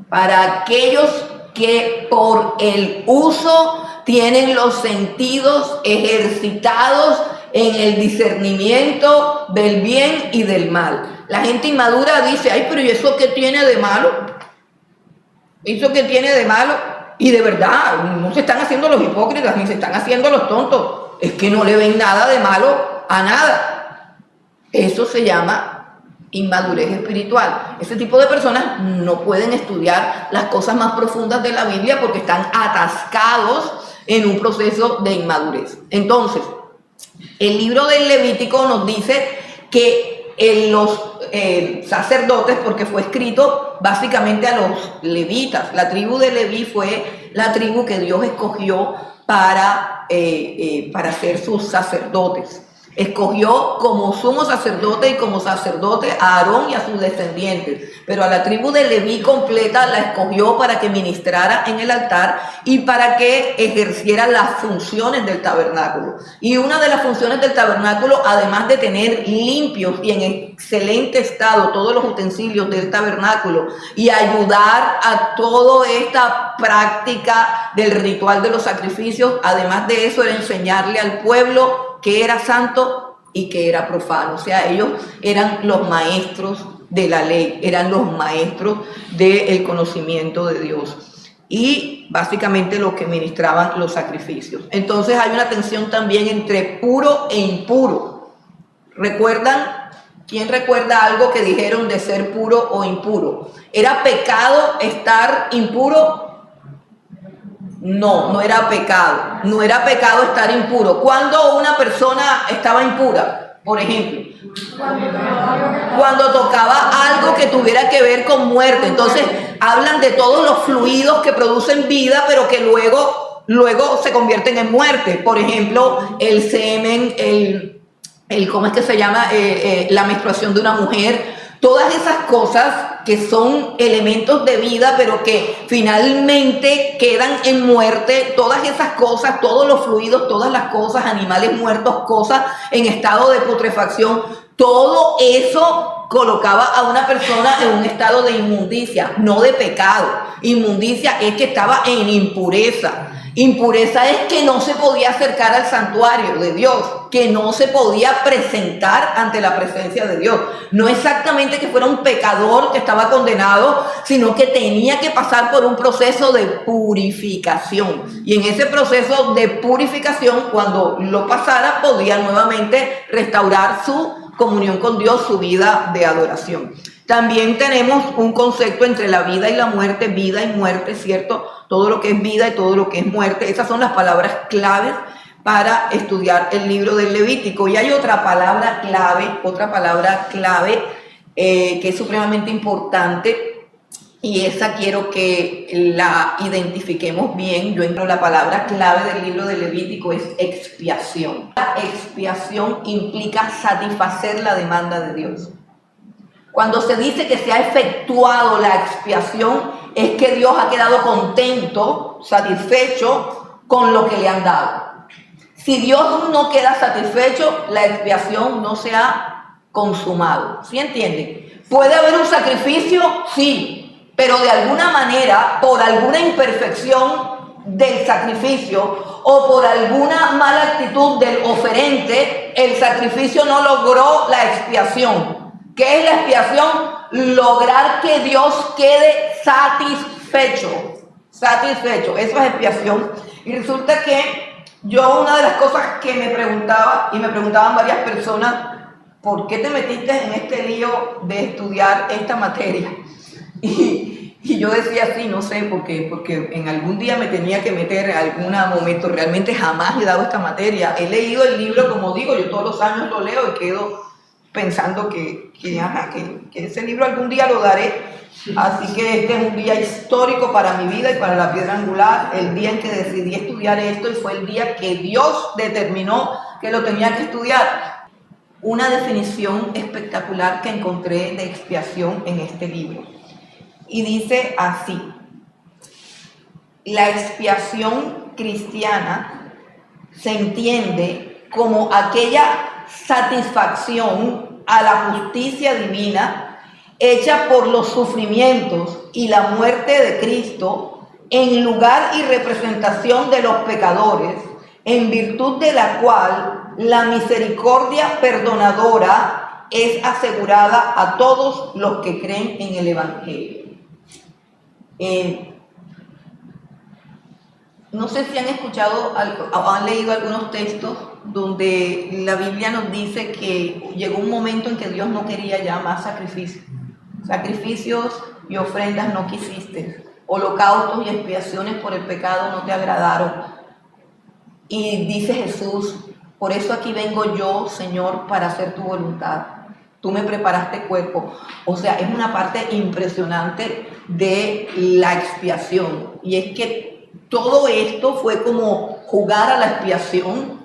Para aquellos que por el uso tienen los sentidos ejercitados en el discernimiento del bien y del mal. La gente inmadura dice, ay, pero ¿y eso qué tiene de malo? ¿Eso qué tiene de malo? Y de verdad, no se están haciendo los hipócritas ni se están haciendo los tontos. Es que no le ven nada de malo a nada. Eso se llama inmadurez espiritual. Ese tipo de personas no pueden estudiar las cosas más profundas de la Biblia porque están atascados en un proceso de inmadurez. Entonces, el libro del Levítico nos dice que los sacerdotes, porque fue escrito básicamente a los levitas, la tribu de Leví fue la tribu que Dios escogió para ser sus sacerdotes. Escogió como sumo sacerdote y como sacerdote a Aarón y a sus descendientes, pero a la tribu de Leví completa la escogió para que ministrara en el altar y para que ejerciera las funciones del tabernáculo. Y una de las funciones del tabernáculo, además de tener limpios y en excelente estado todos los utensilios del tabernáculo y ayudar a toda esta práctica del ritual de los sacrificios, además de eso era enseñarle al pueblo que era santo y que era profano. O sea, ellos eran los maestros de la ley, eran los maestros del conocimiento de Dios y básicamente los que ministraban los sacrificios. Entonces hay una tensión también entre puro e impuro. ¿Recuerdan? ¿Quién recuerda algo que dijeron de ser puro o impuro? ¿Era pecado estar impuro? No, no era pecado. No era pecado estar impuro. ¿Cuándo una persona estaba impura? Por ejemplo, cuando tocaba algo que tuviera que ver con muerte. Entonces, hablan de todos los fluidos que producen vida, pero que luego se convierten en muerte. Por ejemplo, el semen, ¿cómo es que se llama? La menstruación de una mujer. Todas esas cosas que son elementos de vida, pero que finalmente quedan en muerte, todas esas cosas, todos los fluidos, todas las cosas, animales muertos, cosas en estado de putrefacción, todo eso colocaba a una persona en un estado de inmundicia, no de pecado. Inmundicia es que estaba en impureza. Impureza es que no se podía acercar al santuario de Dios, que no se podía presentar ante la presencia de Dios. No exactamente que fuera un pecador que estaba condenado, sino que tenía que pasar por un proceso de purificación. Y en ese proceso de purificación, cuando lo pasara, podía nuevamente restaurar su comunión con Dios, su vida de adoración. También tenemos un concepto entre la vida y la muerte, vida y muerte, ¿cierto? Todo lo que es vida y todo lo que es muerte. Esas son las palabras claves para estudiar el libro del Levítico. Y hay otra palabra clave que es supremamente importante, y esa quiero que la identifiquemos bien. Yo entro, la palabra clave del libro del Levítico es expiación. La expiación implica satisfacer la demanda de Dios. Cuando se dice que se ha efectuado la expiación, es que Dios ha quedado contento, satisfecho con lo que le han dado. Si Dios no queda satisfecho, la expiación no se ha consumado. ¿Sí entienden? ¿Puede haber un sacrificio? Sí, pero de alguna manera, por alguna imperfección del sacrificio o por alguna mala actitud del oferente, el sacrificio no logró la expiación. ¿Qué es la expiación? Lograr que Dios quede satisfecho. Satisfecho, eso es expiación. Y resulta que yo, una de las cosas que me preguntaba, y me preguntaban varias personas, ¿por qué te metiste en este lío de estudiar esta materia? Y yo decía sí, no sé, porque en algún día me tenía que meter en algún momento. Realmente jamás he dado esta materia. He leído el libro, como digo, yo todos los años lo leo y quedo pensando que ese libro algún día lo daré. Así que este es un día histórico para mi vida y para la piedra angular, el día en que decidí estudiar esto, y fue el día que Dios determinó que lo tenía que estudiar. Una definición espectacular que encontré de expiación en este libro, y dice así: la expiación cristiana se entiende como aquella satisfacción a la justicia divina hecha por los sufrimientos y la muerte de Cristo en lugar y representación de los pecadores, en virtud de la cual la misericordia perdonadora es asegurada a todos los que creen en el Evangelio. No sé si han escuchado o han leído algunos textos donde la Biblia nos dice que llegó un momento en que Dios no quería ya más sacrificios. Sacrificios y ofrendas no quisiste. Holocaustos y expiaciones por el pecado no te agradaron. Y dice Jesús, por eso aquí vengo yo, Señor, para hacer tu voluntad. Tú me preparaste cuerpo. O sea, es una parte impresionante de la expiación. Y es que todo esto fue como jugar a la expiación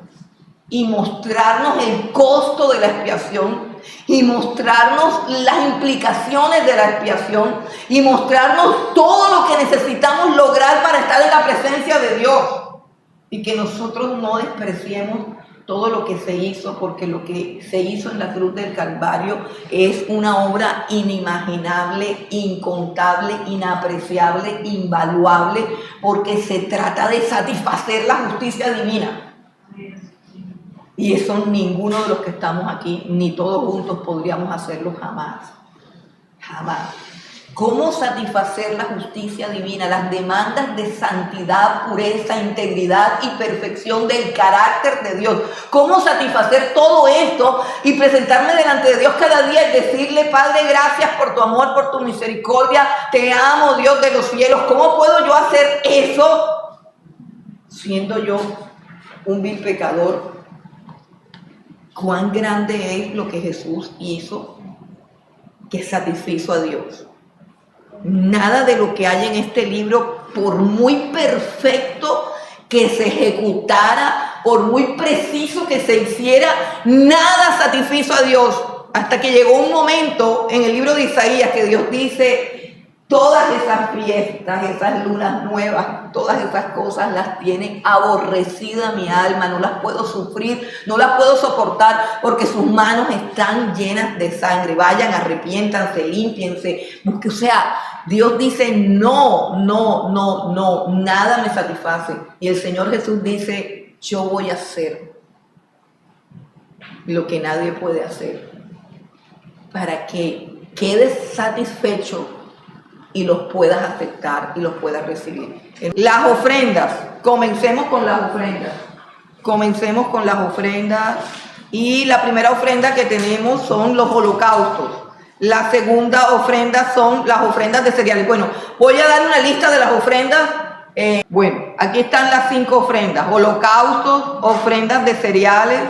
y mostrarnos el costo de la expiación y mostrarnos las implicaciones de la expiación y mostrarnos todo lo que necesitamos lograr para estar en la presencia de Dios y que nosotros no despreciemos todo lo que se hizo, porque lo que se hizo en la cruz del Calvario es una obra inimaginable, incontable, inapreciable, invaluable, porque se trata de satisfacer la justicia divina. Y eso ninguno de los que estamos aquí, ni todos juntos, podríamos hacerlo jamás. Jamás. ¿Cómo satisfacer la justicia divina, las demandas de santidad, pureza, integridad y perfección del carácter de Dios? ¿Cómo satisfacer todo esto y presentarme delante de Dios cada día y decirle, Padre, gracias por tu amor, por tu misericordia, te amo, Dios de los cielos? ¿Cómo puedo yo hacer eso siendo yo un vil pecador? Cuán grande es lo que Jesús hizo, que satisfizo a Dios. Nada de lo que hay en este libro, por muy perfecto que se ejecutara, por muy preciso que se hiciera, nada satisfizo a Dios. Hasta que llegó un momento en el libro de Isaías que Dios dice, todas esas fiestas, esas lunas nuevas, todas esas cosas las tiene aborrecida mi alma, no las puedo sufrir, no las puedo soportar porque sus manos están llenas de sangre. Vayan, arrepiéntanse, límpiense, porque, o sea, Dios dice no, nada me satisface. Y el Señor Jesús dice, yo voy a hacer lo que nadie puede hacer para que quedes satisfecho y los puedas aceptar y los puedas recibir. Las ofrendas, comencemos con las ofrendas. Y la primera ofrenda que tenemos son los holocaustos. La segunda ofrenda son las ofrendas de cereales. Bueno, voy a dar una lista de las ofrendas. Aquí están las 5 ofrendas: holocaustos, ofrendas de cereales,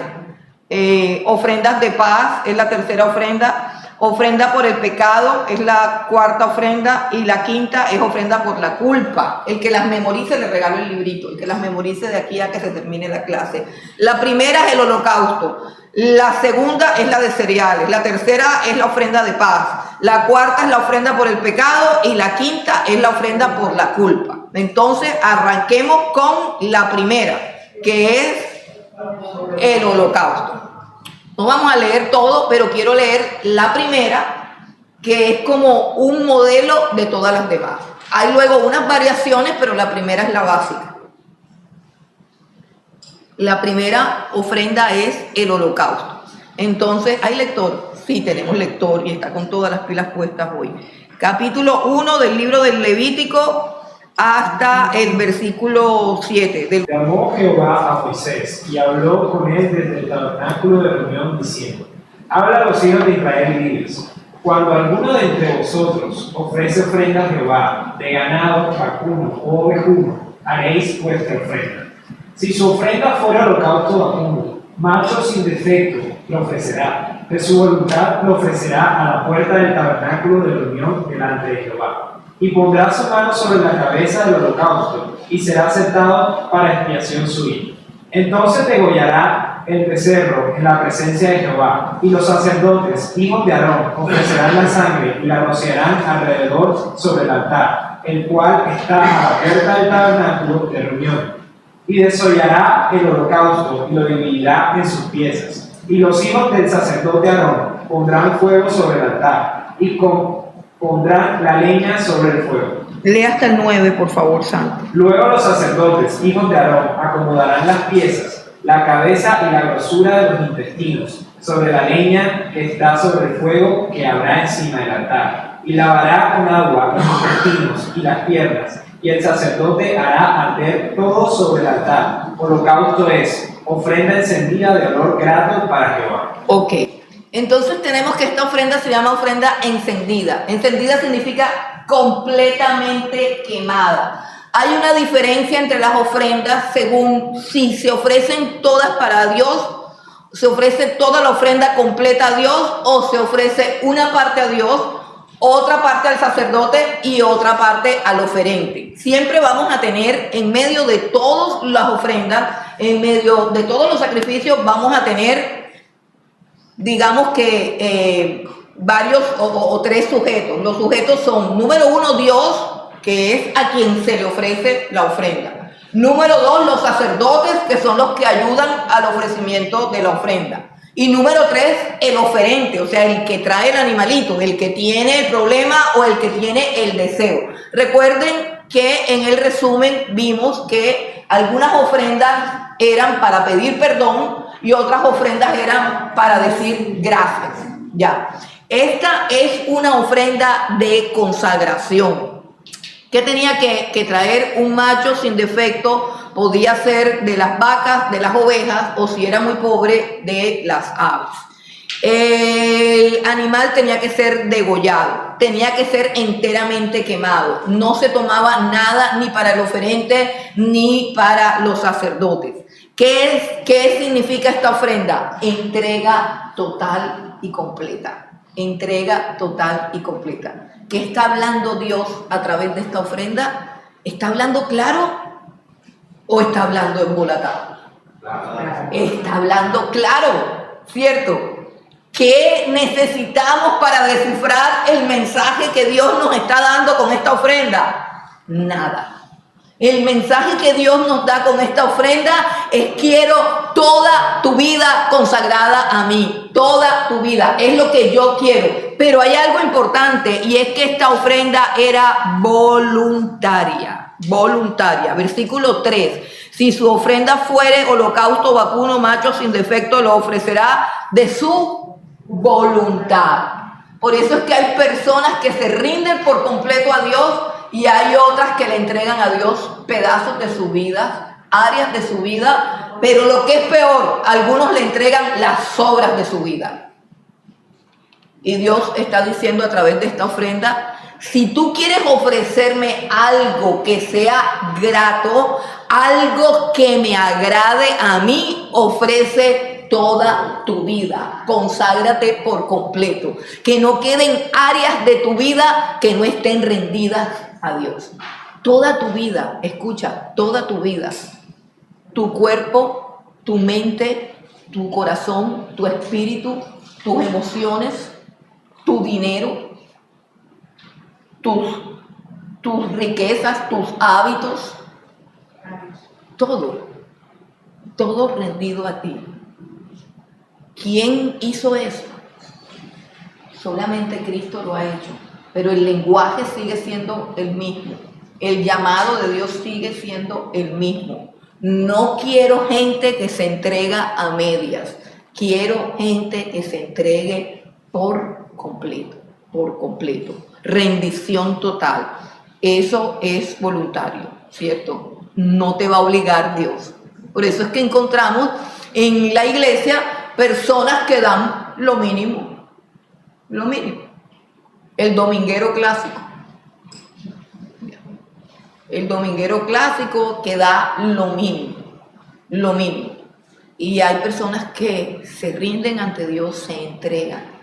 ofrendas de paz es la tercera ofrenda. Ofrenda por el pecado es la cuarta ofrenda, y la quinta es ofrenda por la culpa. El que las memorice, le regalo el librito, el que las memorice de aquí a que se termine la clase. La primera es el holocausto, la segunda es la de cereales, la tercera es la ofrenda de paz, la cuarta es la ofrenda por el pecado y la quinta es la ofrenda por la culpa. Entonces arranquemos con la primera, que es el holocausto. No vamos a leer todo, pero quiero leer la primera, que es como un modelo de todas las demás. Hay luego unas variaciones, pero la primera es la básica. La primera ofrenda es el holocausto. Entonces, ¿hay lector? Sí, tenemos lector y está con todas las pilas puestas hoy. Capítulo 1 del libro del Levítico hasta el versículo 7.
Llamó Jehová a Moisés y habló con él desde el tabernáculo de reunión diciendo: habla a los hijos de Israel y diles: cuando alguno de entre vosotros ofrece ofrenda a Jehová de ganado, vacuno o ovejuno, haréis vuestra ofrenda. Si su ofrenda fuera holocausto vacuno, macho sin defecto, lo ofrecerá. De su voluntad lo ofrecerá a la puerta del tabernáculo de reunión delante de Jehová. Y pondrá su mano sobre la cabeza del holocausto, y será aceptado para expiación suya. Entonces degollará el becerro en la presencia de Jehová, y los sacerdotes, hijos de Aarón, ofrecerán la sangre y la rociarán alrededor sobre el altar, el cual está a la puerta del tabernáculo de reunión. Y desollará el holocausto y lo dividirá en sus piezas. Y los hijos del sacerdote Aarón pondrán fuego sobre el altar, y pondrán la leña sobre el fuego.
Lee hasta el 9, por favor, Santo.
Luego los sacerdotes, hijos de Aarón, acomodarán las piezas, la cabeza y la grosura de los intestinos, sobre la leña que está sobre el fuego que habrá encima del altar, y lavará con agua los intestinos y las piernas, y el sacerdote hará arder todo sobre el altar. Holocausto es ofrenda encendida de olor grato para Jehová.
Ok, entonces tenemos que esta ofrenda se llama ofrenda encendida. Encendida significa completamente quemada. Hay una diferencia entre las ofrendas según si se ofrecen todas para Dios, se ofrece toda la ofrenda completa a Dios o se ofrece una parte a Dios, otra parte al sacerdote y otra parte al oferente. Siempre vamos a tener en medio de todas las ofrendas, en medio de todos los sacrificios, vamos a tener, digamos que varios o tres sujetos. Los sujetos son, número uno, Dios, que es a quien se le ofrece la ofrenda. Número dos, los sacerdotes, que son los que ayudan al ofrecimiento de la ofrenda. Y número tres, el oferente, o sea, el que trae el animalito, el que tiene el problema o el que tiene el deseo. Recuerden que en el resumen vimos que algunas ofrendas eran para pedir perdón y otras ofrendas eran para decir gracias. Ya. Esta es una ofrenda de consagración. ¿Qué tenía que traer un macho sin defecto? Podía ser de las vacas, de las ovejas, o si era muy pobre, de las aves. El animal tenía que ser degollado, tenía que ser enteramente quemado. No se tomaba nada ni para el oferente ni para los sacerdotes. ¿Qué significa esta ofrenda? Entrega total y completa. Entrega total y completa. ¿Qué está hablando Dios a través de esta ofrenda? ¿Está hablando claro o está hablando embolatado? Está hablando claro, ¿cierto? ¿Qué necesitamos para descifrar el mensaje que Dios nos está dando con esta ofrenda? Nada. El mensaje que Dios nos da con esta ofrenda es: quiero toda tu vida consagrada a mí, toda tu vida, es lo que yo quiero. Pero hay algo importante, y es que esta ofrenda era voluntaria, voluntaria. Versículo 3, si su ofrenda fuere holocausto vacuno macho sin defecto, lo ofrecerá de su voluntad. Por eso es que hay personas que se rinden por completo a Dios y hay otras que le entregan a Dios pedazos de su vida, áreas de su vida, pero lo que es peor, algunos le entregan las sobras de su vida. Y Dios está diciendo a través de esta ofrenda: si tú quieres ofrecerme algo que sea grato, algo que me agrade a mí, ofrece toda tu vida, conságrate por completo, que no queden áreas de tu vida que no estén rendidas a Dios. Toda tu vida, escucha, toda tu vida, tu cuerpo, tu mente, tu corazón, tu espíritu, tus emociones, tu dinero, tus riquezas, tus hábitos, todo rendido a ti. ¿Quién hizo eso? Solamente Cristo lo ha hecho, pero el lenguaje sigue siendo el mismo. El llamado de Dios sigue siendo el mismo. No quiero gente que se entrega a medias. Quiero gente que se entregue por completo, por completo. Rendición total. Eso es voluntario, ¿cierto? No te va a obligar Dios. Por eso es que encontramos en la iglesia personas que dan lo mínimo. Lo mínimo. El dominguero clásico. El dominguero clásico que da lo mínimo. Lo mínimo. Y hay personas que se rinden ante Dios, se entregan.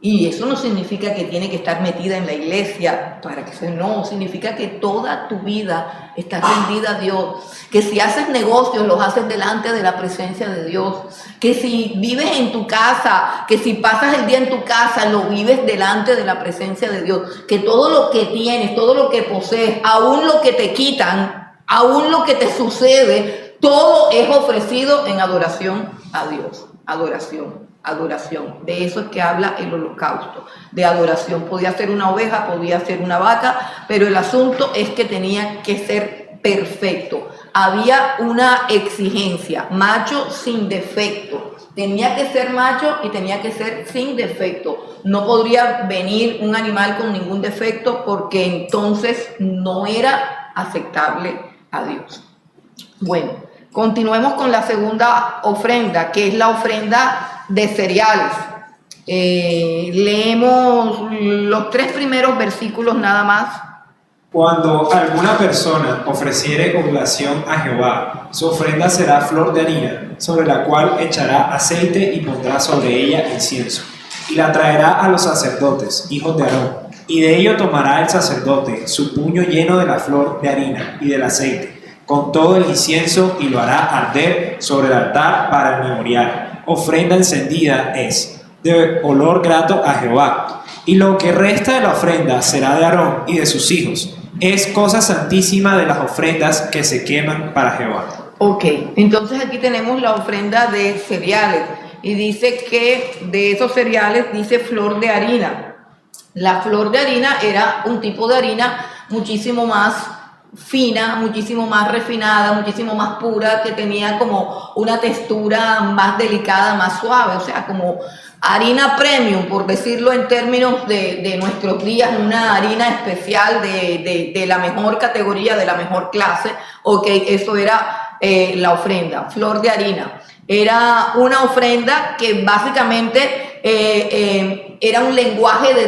Y eso no significa que tiene que estar metida en la iglesia para que se... No, significa que toda tu vida está rendida a Dios. Que si haces negocios, los haces delante de la presencia de Dios. Que si vives en tu casa, que si pasas el día en tu casa, lo vives delante de la presencia de Dios. Que todo lo que tienes, todo lo que posees, aún lo que te quitan, aún lo que te sucede, todo es ofrecido en adoración a Dios. adoración, adoración. De eso es que habla el holocausto, de adoración. Podía ser una oveja, podía ser una vaca, pero el asunto es que tenía que ser perfecto. Había una exigencia, macho sin defecto. Tenía que ser macho y tenía que ser sin defecto. No podría venir un animal con ningún defecto porque entonces no era aceptable a Dios. Bueno, continuemos con la segunda ofrenda, que es la ofrenda de cereales. Leemos los 3 primeros versículos nada más.
Cuando alguna persona ofreciere oblación a Jehová, su ofrenda será flor de harina, sobre la cual echará aceite y pondrá sobre ella incienso, y la traerá a los sacerdotes, hijos de Aarón, y de ello tomará el sacerdote su puño lleno de la flor de harina y del aceite, con todo el incienso, y lo hará arder sobre el altar para el memorial. Ofrenda encendida es de olor grato a Jehová, y lo que resta de la ofrenda será de Aarón y de sus hijos. Es cosa santísima de las ofrendas que se queman para Jehová.
Ok, entonces aquí tenemos la ofrenda de cereales y dice que de esos cereales dice flor de harina. La flor de harina era un tipo de harina muchísimo más fina, muchísimo más refinada, muchísimo más pura, que tenía como una textura más delicada, más suave, o sea, como harina premium, por decirlo en términos de nuestros días, una harina especial de la mejor categoría, de la mejor clase. Ok, eso era la ofrenda, flor de harina. Era una ofrenda que básicamente era un lenguaje de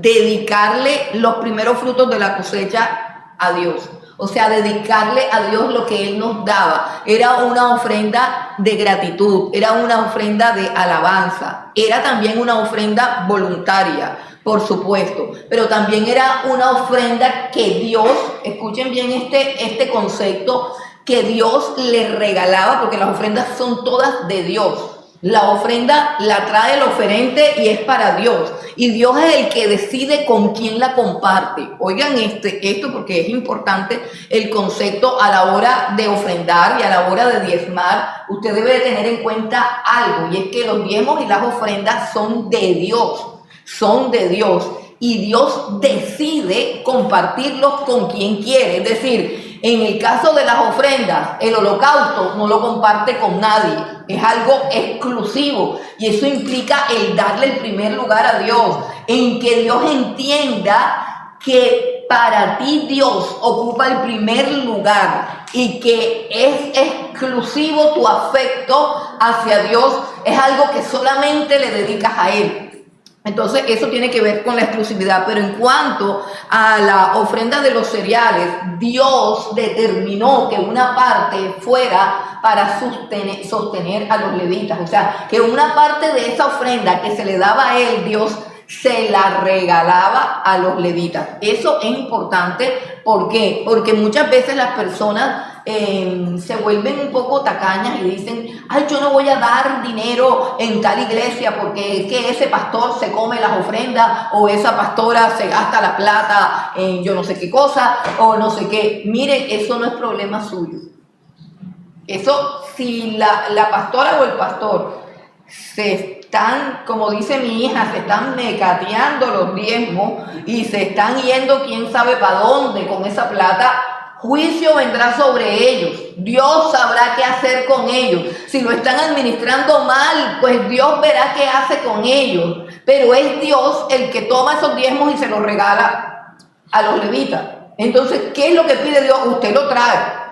dedicarle los primeros frutos de la cosecha a Dios. O sea, dedicarle a Dios lo que Él nos daba. Era una ofrenda de gratitud, era una ofrenda de alabanza, era también una ofrenda voluntaria, por supuesto, pero también era una ofrenda que Dios, escuchen bien este concepto, que Dios le regalaba, porque las ofrendas son todas de Dios. La ofrenda la trae el oferente y es para Dios. Y Dios es el que decide con quién la comparte. Oigan esto porque es importante el concepto a la hora de ofrendar y a la hora de diezmar. Usted debe de tener en cuenta algo, y es que los diezmos y las ofrendas son de Dios. Son de Dios. Y Dios decide compartirlos con quien quiere. Es decir, en el caso de las ofrendas, el holocausto no lo comparte con nadie, es algo exclusivo, y eso implica el darle el primer lugar a Dios, en que Dios entienda que para ti Dios ocupa el primer lugar y que es exclusivo tu afecto hacia Dios, es algo que solamente le dedicas a Él. Entonces eso tiene que ver con la exclusividad, pero en cuanto a la ofrenda de los cereales, Dios determinó que una parte fuera para sostener a los levitas, o sea, que una parte de esa ofrenda que se le daba a Él, Dios se la regalaba a los levitas. Eso es importante, ¿por qué? Porque muchas veces las personas se vuelven un poco tacañas y dicen, ay, yo no voy a dar dinero en tal iglesia porque es que ese pastor se come las ofrendas, o esa pastora se gasta la plata en yo no sé qué cosa, o no sé qué. Miren, eso no es problema suyo. Eso, si la pastora o el pastor se están, como dice mi hija, se están mecateando los diezmos y se están yendo quién sabe para dónde con esa plata, juicio vendrá sobre ellos. Dios sabrá qué hacer con ellos. Si lo están administrando mal, pues Dios verá qué hace con ellos. Pero es Dios el que toma esos diezmos y se los regala a los levitas. Entonces, ¿qué es lo que pide Dios? Usted lo trae.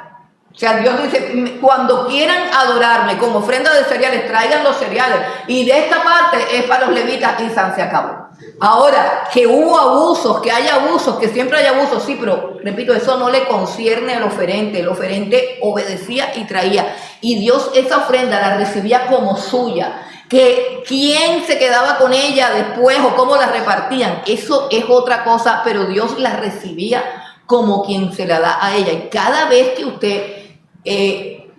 O sea, Dios dice, cuando quieran adorarme con ofrenda de cereales, traigan los cereales. Y de esta parte es para los levitas y se acabó. Ahora, que hubo abusos, que hay abusos, que siempre hay abusos, sí, pero repito, eso no le concierne al oferente. El oferente obedecía y traía. Y Dios esa ofrenda la recibía como suya. Que quién se quedaba con ella después o cómo la repartían, eso es otra cosa, pero Dios la recibía como quien se la da a ella. Y cada vez que usted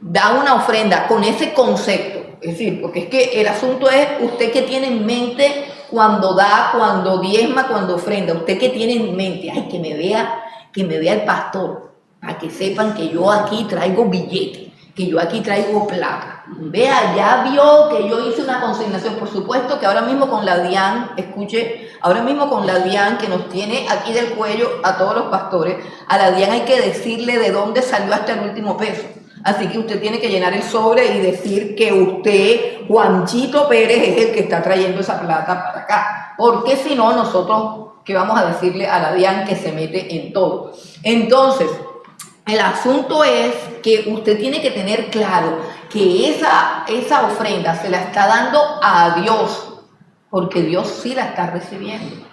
da una ofrenda con ese concepto, es decir, porque es que el asunto es usted que tiene en mente cuando da, cuando diezma, cuando ofrenda, usted que tiene en mente, ay, que me vea el pastor, para que sepan que yo aquí traigo billete, que yo aquí traigo plata. Vea, ya vio que yo hice una consignación. Por supuesto que ahora mismo con la DIAN, escuche, ahora mismo con la DIAN que nos tiene aquí del cuello a todos los pastores, a la DIAN hay que decirle de dónde salió hasta el último peso. Así que usted tiene que llenar el sobre y decir que usted, Juanchito Pérez, es el que está trayendo esa plata para acá. Porque si no, nosotros, ¿qué vamos a decirle a la DIAN que se mete en todo? Entonces, el asunto es que usted tiene que tener claro que esa ofrenda se la está dando a Dios, porque Dios sí la está recibiendo.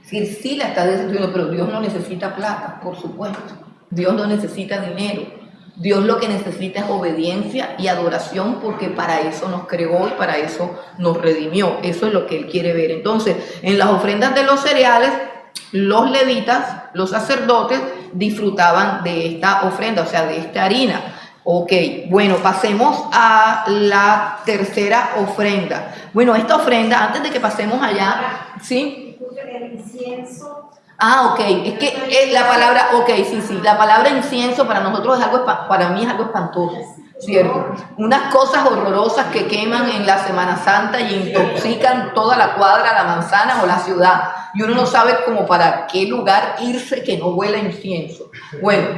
Sí la está recibiendo, pero Dios no necesita plata, por supuesto. Dios no necesita dinero. Dios lo que necesita es obediencia y adoración, porque para eso nos creó y para eso nos redimió. Eso es lo que Él quiere ver. Entonces, en las ofrendas de los cereales, los levitas, los sacerdotes, disfrutaban de esta ofrenda, o sea, de esta harina. Ok, bueno, pasemos a la tercera ofrenda. Bueno, esta ofrenda, antes de que pasemos allá, ¿sí?
El incienso.
Ah, ok, es que la palabra, ok, sí, la palabra incienso para nosotros es algo, para mí es algo espantoso, ¿cierto? Unas cosas horrorosas que queman en la Semana Santa y intoxican toda la cuadra, la manzana o la ciudad, y uno no sabe como para qué lugar irse que no huela incienso. Bueno,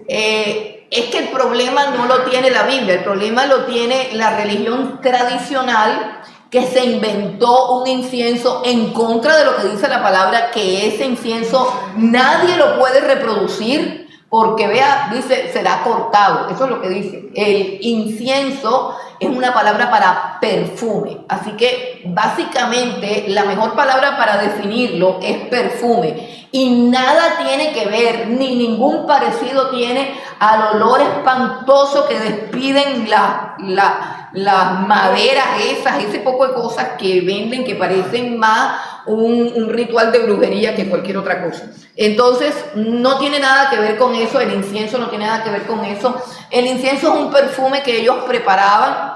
es que el problema no lo tiene la Biblia, el problema lo tiene la religión tradicional, que se inventó un incienso en contra de lo que dice la palabra, que ese incienso nadie lo puede reproducir porque, vea, dice, será cortado. Eso es lo que dice. El incienso es una palabra para perfume. Así que, básicamente, la mejor palabra para definirlo es perfume. Y nada tiene que ver, ni ningún parecido tiene al olor espantoso que despiden las maderas esas, ese poco de cosas que venden que parecen más un ritual de brujería que cualquier otra cosa. Entonces, no tiene nada que ver con eso, el incienso no tiene nada que ver con eso. El incienso es un perfume que ellos preparaban,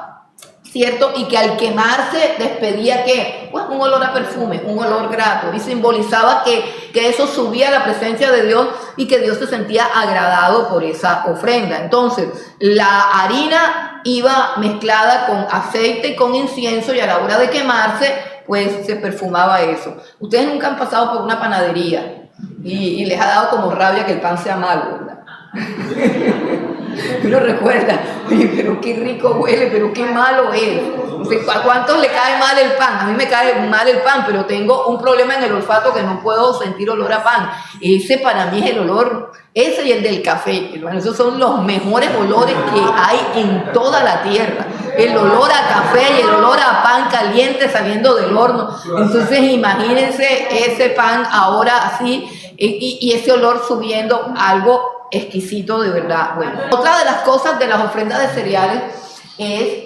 ¿cierto? Y que al quemarse despedía ¿qué? Pues un olor a perfume, un olor grato, y simbolizaba que eso subía a la presencia de Dios y que Dios se sentía agradado por esa ofrenda. Entonces, la harina iba mezclada con aceite y con incienso, y a la hora de quemarse, pues se perfumaba eso. Ustedes nunca han pasado por una panadería y les ha dado como rabia que el pan sea malo, ¿verdad? Uno recuerda, oye, pero qué rico huele, pero qué malo es. O sea, ¿a cuántos le cae mal el pan? A mí me cae mal el pan, pero tengo un problema en el olfato que no puedo sentir olor a pan. Ese para mí es el olor, ese y el del café, hermano. Esos son los mejores olores que hay en toda la tierra. El olor a café y el olor a pan caliente saliendo del horno. Entonces imagínense ese pan ahora así y ese olor subiendo, algo exquisito de verdad. Bueno, otra de las cosas de las ofrendas de cereales es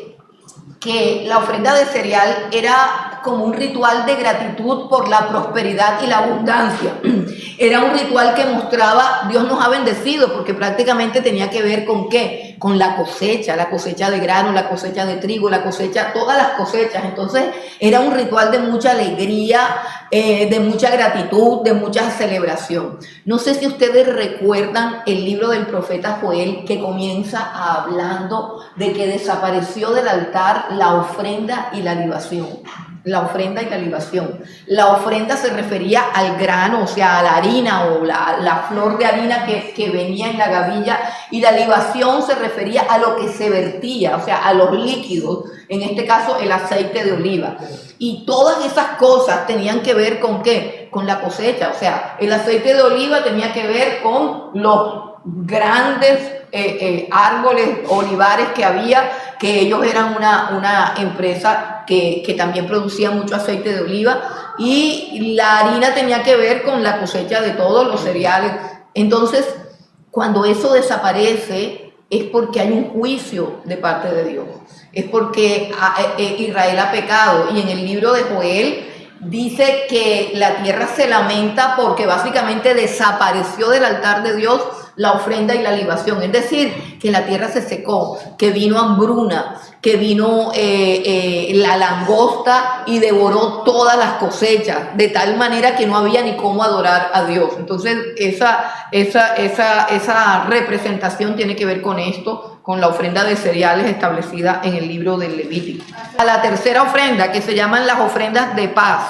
que la ofrenda de cereal era como un ritual de gratitud por la prosperidad y la abundancia. Era un ritual que mostraba, Dios nos ha bendecido, porque prácticamente tenía que ver con ¿qué? Con la cosecha de grano, la cosecha de trigo, la cosecha, todas las cosechas. Entonces era un ritual de mucha alegría, de mucha gratitud, de mucha celebración. No sé si ustedes recuerdan el libro del profeta Joel, que comienza hablando de que desapareció del altar la ofrenda y la libación. La ofrenda y la libación. La ofrenda se refería al grano, o sea, a la harina o la flor de harina que venía en la gavilla, y la libación se refería a lo que se vertía, o sea, a los líquidos, en este caso el aceite de oliva. Y todas esas cosas tenían que ver con ¿qué? Con la cosecha, o sea, el aceite de oliva tenía que ver con los grandes árboles, olivares que había, que ellos eran una empresa que también producía mucho aceite de oliva, y la harina tenía que ver con la cosecha de todos los cereales. Entonces, cuando eso desaparece, es porque hay un juicio de parte de Dios, es porque Israel ha pecado, y en el libro de Joel dice que la tierra se lamenta porque básicamente desapareció del altar de Dios la ofrenda y la libación, es decir, que la tierra se secó, que vino hambruna, que vino la langosta y devoró todas las cosechas, de tal manera que no había ni cómo adorar a Dios. Entonces esa representación tiene que ver con esto, con la ofrenda de cereales establecida en el libro del Levítico. A la tercera ofrenda, que se llaman las ofrendas de paz,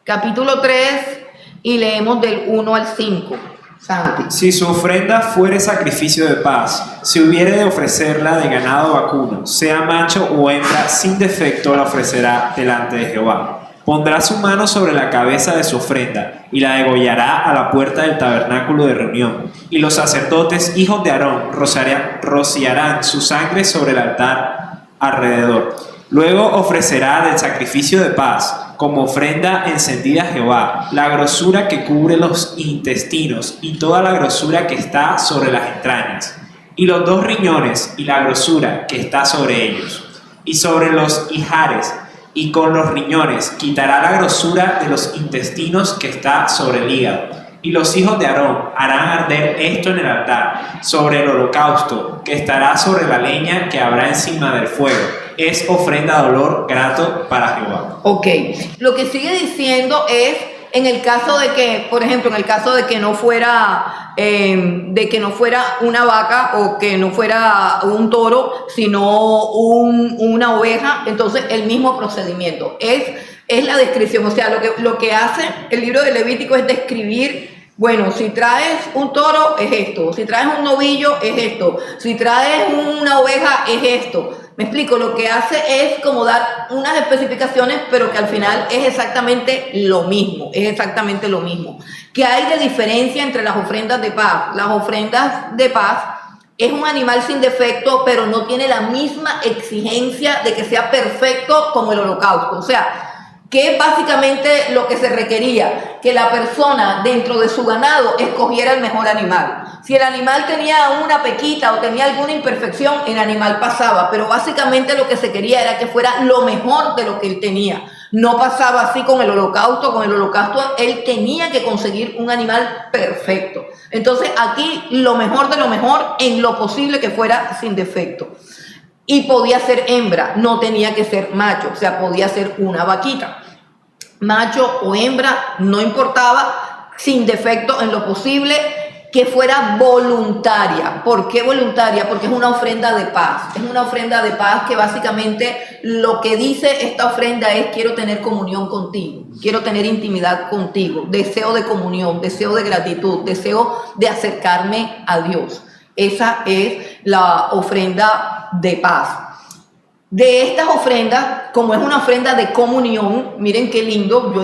capítulo 3, y leemos del 1 al 5. Santi.
Si su ofrenda fuere sacrificio de paz, si hubiere de ofrecerla de ganado vacuno, sea macho o hembra, sin defecto la ofrecerá delante de Jehová. Pondrá su mano sobre la cabeza de su ofrenda y la degollará a la puerta del tabernáculo de reunión. Y los sacerdotes, hijos de Aarón, rociarán su sangre sobre el altar alrededor. Luego ofrecerá del sacrificio de paz, como ofrenda encendida a Jehová, la grosura que cubre los intestinos y toda la grosura que está sobre las entrañas, y los 2 riñones y la grosura que está sobre ellos, y sobre los ijares, y con los riñones quitará la grosura de los intestinos que está sobre el hígado. Y los hijos de Aarón harán arder esto en el altar, sobre el holocausto, que estará sobre la leña que habrá encima del fuego. Es ofrenda de olor grato para Jehová.
Ok, lo que sigue diciendo es, en el caso de que, por ejemplo, en el caso de que no fuera una vaca o que no fuera un toro, sino una oveja, entonces el mismo procedimiento. Es la descripción, o sea, lo que hace el libro de Levítico es describir, bueno, si traes un toro es esto, si traes un novillo es esto, si traes una oveja es esto. Me explico, lo que hace es como dar unas especificaciones, pero que al final es exactamente lo mismo, ¿Qué hay de diferencia entre las ofrendas de paz? Las ofrendas de paz es un animal sin defecto, pero no tiene la misma exigencia de que sea perfecto como el holocausto. O sea, que es básicamente lo que se requería, que la persona dentro de su ganado escogiera el mejor animal. Si el animal tenía una pequita o tenía alguna imperfección, el animal pasaba, pero básicamente lo que se quería era que fuera lo mejor de lo que él tenía. No pasaba así con el holocausto él tenía que conseguir un animal perfecto. Entonces aquí lo mejor de lo mejor, en lo posible que fuera sin defecto. Y podía ser hembra, no tenía que ser macho, o sea, podía ser una vaquita. Macho o hembra, no importaba, sin defecto en lo posible, que fuera voluntaria. ¿Por qué voluntaria? Porque es una ofrenda de paz. Es una ofrenda de paz que básicamente lo que dice esta ofrenda es: quiero tener comunión contigo, quiero tener intimidad contigo, deseo de comunión, deseo de gratitud, deseo de acercarme a Dios. Esa es la ofrenda de paz. De estas ofrendas, como es una ofrenda de comunión, miren qué lindo, yo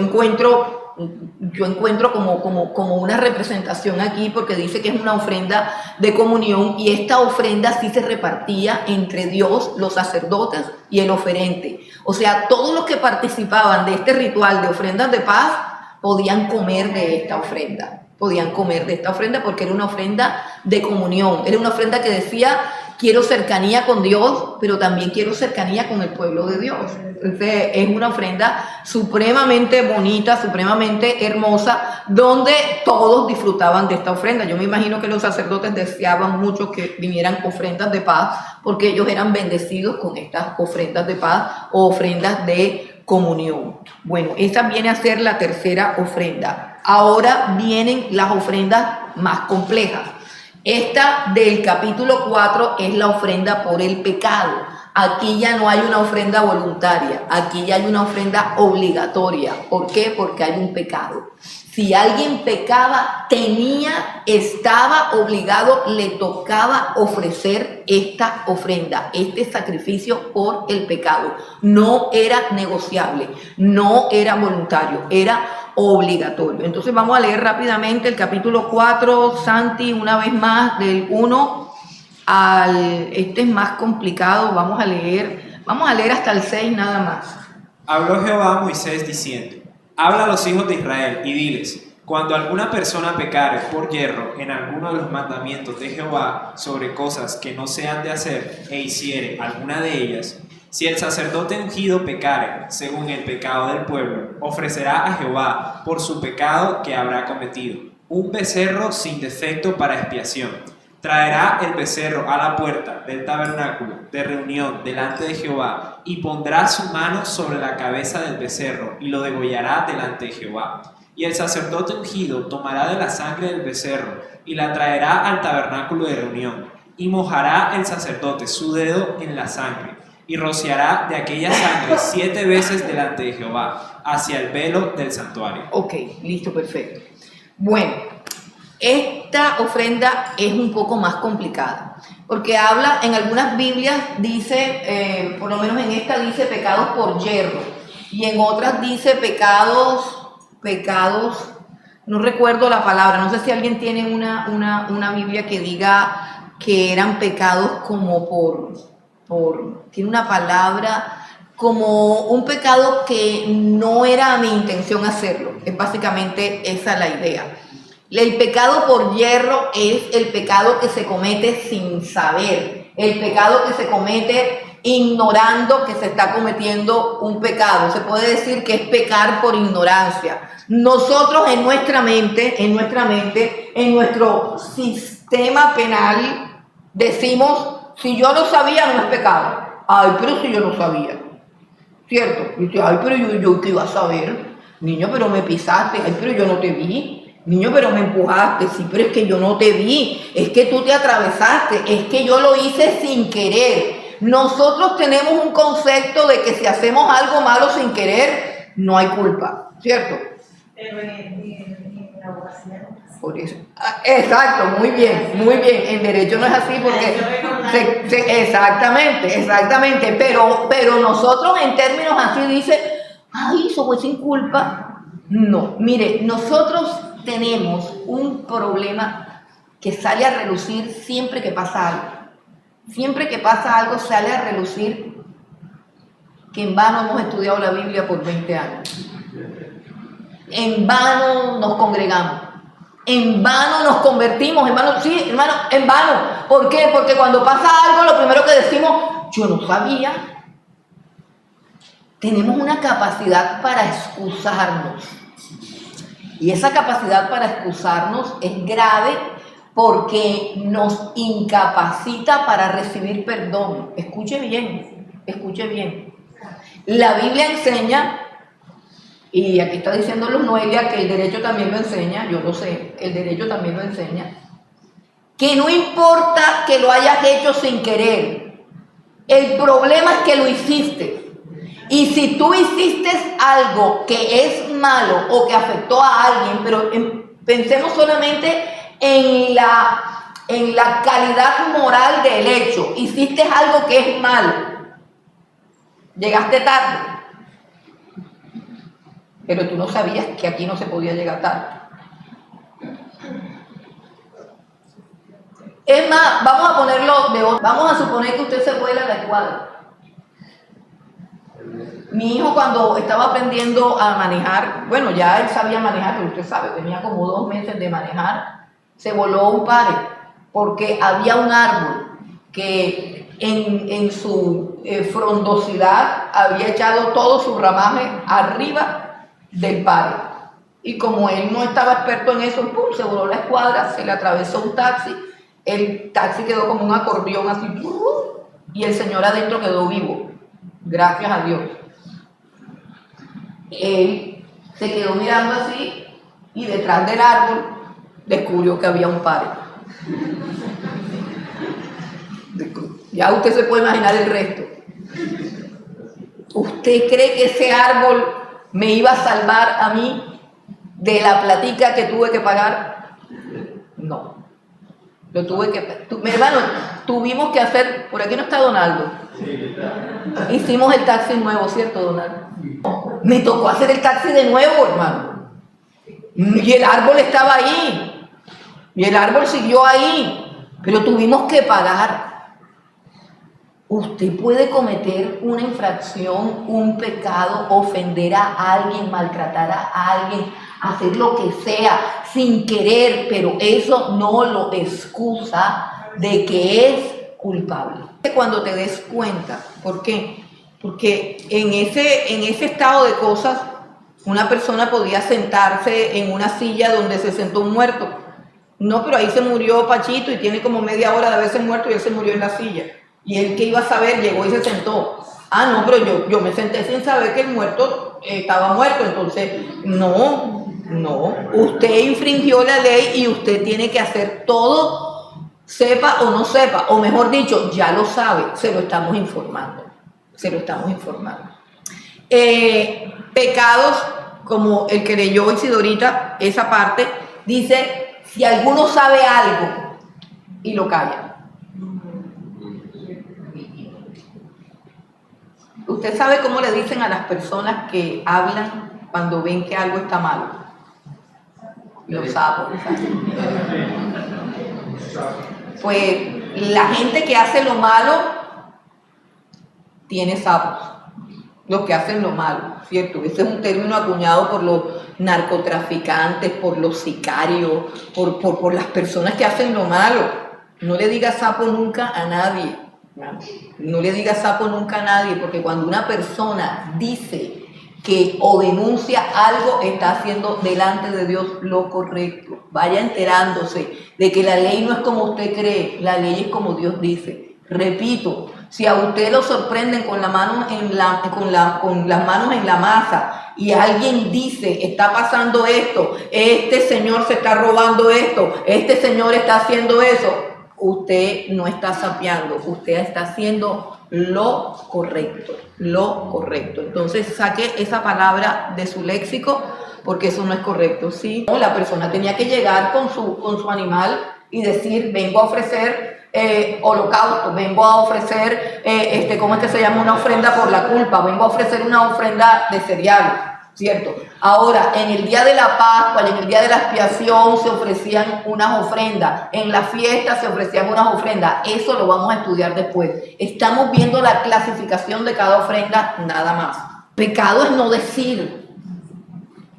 encuentro como una representación aquí, porque dice que es una ofrenda de comunión, y esta ofrenda sí se repartía entre Dios, los sacerdotes y el oferente. O sea, todos los que participaban de este ritual de ofrendas de paz podían comer de esta ofrenda. Porque era una ofrenda de comunión, era una ofrenda que decía: quiero cercanía con Dios, pero también quiero cercanía con el pueblo de Dios. Entonces, es una ofrenda supremamente bonita, supremamente hermosa, donde todos disfrutaban de esta ofrenda. Yo me imagino que los sacerdotes deseaban mucho que vinieran ofrendas de paz, porque ellos eran bendecidos con estas ofrendas de paz o ofrendas de comunión. Bueno, esta viene a ser la tercera ofrenda. Ahora vienen las ofrendas más complejas. Esta del capítulo 4 es la ofrenda por el pecado. Aquí ya no hay una ofrenda voluntaria, aquí ya hay una ofrenda obligatoria. ¿Por qué? Porque hay un pecado. Si alguien pecaba, estaba obligado, le tocaba ofrecer esta ofrenda, este sacrificio por el pecado. No era negociable, no era voluntario, era obligatorio. Entonces vamos a leer rápidamente el capítulo 4, Santi, una vez más, del 1 al... Este es más complicado, vamos a leer hasta el 6 nada más.
Habló Jehová a Moisés diciendo: habla a los hijos de Israel y diles: cuando alguna persona pecare por yerro en alguno de los mandamientos de Jehová sobre cosas que no se han de hacer, e hiciere alguna de ellas, si el sacerdote ungido pecare según el pecado del pueblo, ofrecerá a Jehová por su pecado que habrá cometido un becerro sin defecto para expiación. Traerá el becerro a la puerta del tabernáculo de reunión delante de Jehová, y pondrá su mano sobre la cabeza del becerro, y lo degollará delante de Jehová. Y el sacerdote ungido tomará de la sangre del becerro, y la traerá al tabernáculo de reunión, Y mojará el sacerdote su dedo en la sangre, y rociará de aquella sangre 7 veces delante de Jehová, hacia el velo del santuario.
Ok, listo, perfecto. Bueno, esta ofrenda es un poco más complicada, porque habla, en algunas Biblias dice, por lo menos en esta dice pecados por yerro, y en otras dice pecados, no recuerdo la palabra, no sé si alguien tiene una Biblia que diga que eran pecados como tiene una palabra, como un pecado que no era mi intención hacerlo. Es básicamente esa la idea. El pecado por yerro es el pecado que se comete sin saber, el pecado que se comete ignorando que se está cometiendo un pecado. Se puede decir que es pecar por ignorancia. Nosotros en nuestra mente, en nuestro sistema penal, decimos, si yo no sabía, no es pecado. Ay, pero si yo no sabía. ¿Cierto? Y dice, ay, pero yo ¿qué iba a saber? Niño, pero me pisaste. Ay, pero yo no te vi. Niño, pero me empujaste. Sí, pero es que yo no te vi. Es que tú te atravesaste. Es que yo lo hice sin querer. Nosotros tenemos un concepto de que si hacemos algo malo sin querer, no hay culpa. ¿Cierto?
Pero en la abogacía no.
Por eso. Exacto, muy bien. En derecho no es así porque exactamente. Pero nosotros en términos así dice, ay, eso fue sin culpa. No, mire, nosotros tenemos un problema que sale a relucir siempre que pasa algo. Siempre que pasa algo sale a relucir que en vano hemos estudiado la Biblia por 20 años. En vano nos congregamos. En vano nos convertimos, hermano, sí, hermano, en vano. ¿Por qué? Porque cuando pasa algo, lo primero que decimos, yo no sabía. Tenemos una capacidad para excusarnos. Y esa capacidad para excusarnos es grave porque nos incapacita para recibir perdón. Escuche bien. La Biblia enseña, y aquí está diciendo Luz Noelia que el derecho también lo enseña, yo lo sé, el derecho también lo enseña, que no importa que lo hayas hecho sin querer, el problema es que lo hiciste. Y si tú hiciste algo que es malo o que afectó a alguien, pero pensemos solamente en la calidad moral del hecho, hiciste algo que es malo, llegaste tarde, pero tú no sabías que aquí no se podía llegar tarde. Es más, vamos a suponer que usted se vuela la escuadra. Mi hijo cuando estaba aprendiendo a manejar, bueno, ya él sabía manejar, pero usted sabe, tenía como 2 meses de manejar, se voló un pare, porque había un árbol que en su frondosidad había echado todo su ramaje arriba del pare. Y como él no estaba experto en eso, ¡pum!, se voló la escuadra, se le atravesó un taxi, el taxi quedó como un acordeón así, y el señor adentro quedó vivo, gracias a Dios. Él se quedó mirando así y detrás del árbol descubrió que había un pare. Ya usted se puede imaginar el resto. ¿Usted cree que ese árbol me iba a salvar a mí de la platica que tuve que pagar? No. Lo tuve que... mi hermano, tuvimos que hacer... Por aquí no está Donaldo. Hicimos el taxi nuevo, ¿cierto, Donaldo? Me tocó hacer el taxi de nuevo, hermano. Y el árbol estaba ahí. Y el árbol siguió ahí. Pero tuvimos que pagar. Usted puede cometer una infracción, un pecado, ofender a alguien, maltratar a alguien, hacer lo que sea sin querer, pero eso no lo excusa de que es culpable. Cuando te des cuenta, ¿por qué? Porque en ese estado de cosas, una persona podía sentarse en una silla donde se sentó un muerto. No, pero ahí se murió Pachito y tiene como media hora de haberse muerto y él se murió en la silla. Y él, que iba a saber, llegó y se sentó. Ah, no, pero yo me senté sin saber que el muerto estaba muerto. Entonces, no, usted infringió la ley y usted tiene que hacer todo sepa o no sepa, o mejor dicho, ya lo sabe, se lo estamos informando. Pecados como el que leyó Isidorita, esa parte, dice, si alguno sabe algo y lo calla. ¿Usted sabe cómo le dicen a las personas que hablan cuando ven que algo está malo? Los sapos. Pues la gente que hace lo malo tiene sapos. Los que hacen lo malo, ¿cierto? Ese es un término acuñado por los narcotraficantes, por los sicarios, por las personas que hacen lo malo. No le diga sapo nunca a nadie. No le diga sapo nunca a nadie, porque cuando una persona dice que o denuncia algo, está haciendo delante de Dios lo correcto. Vaya enterándose de que la ley no es como usted cree, la ley es como Dios dice. Repito, si a usted lo sorprenden con las manos en la masa y alguien dice, está pasando esto, este señor se está robando esto, este señor está haciendo eso, usted no está sapeando, usted está haciendo lo correcto. Entonces saque esa palabra de su léxico, porque eso no es correcto, ¿sí? La persona tenía que llegar con su animal y decir, vengo a ofrecer holocausto, vengo a ofrecer, ¿cómo es que se llama? Una ofrenda por la culpa, vengo a ofrecer una ofrenda de cereal, ¿cierto? Ahora, en el día de la Pascua y en el día de la expiación se ofrecían unas ofrendas, en la fiesta se ofrecían unas ofrendas, eso lo vamos a estudiar después. Estamos viendo la clasificación de cada ofrenda, nada más. Pecado es no decir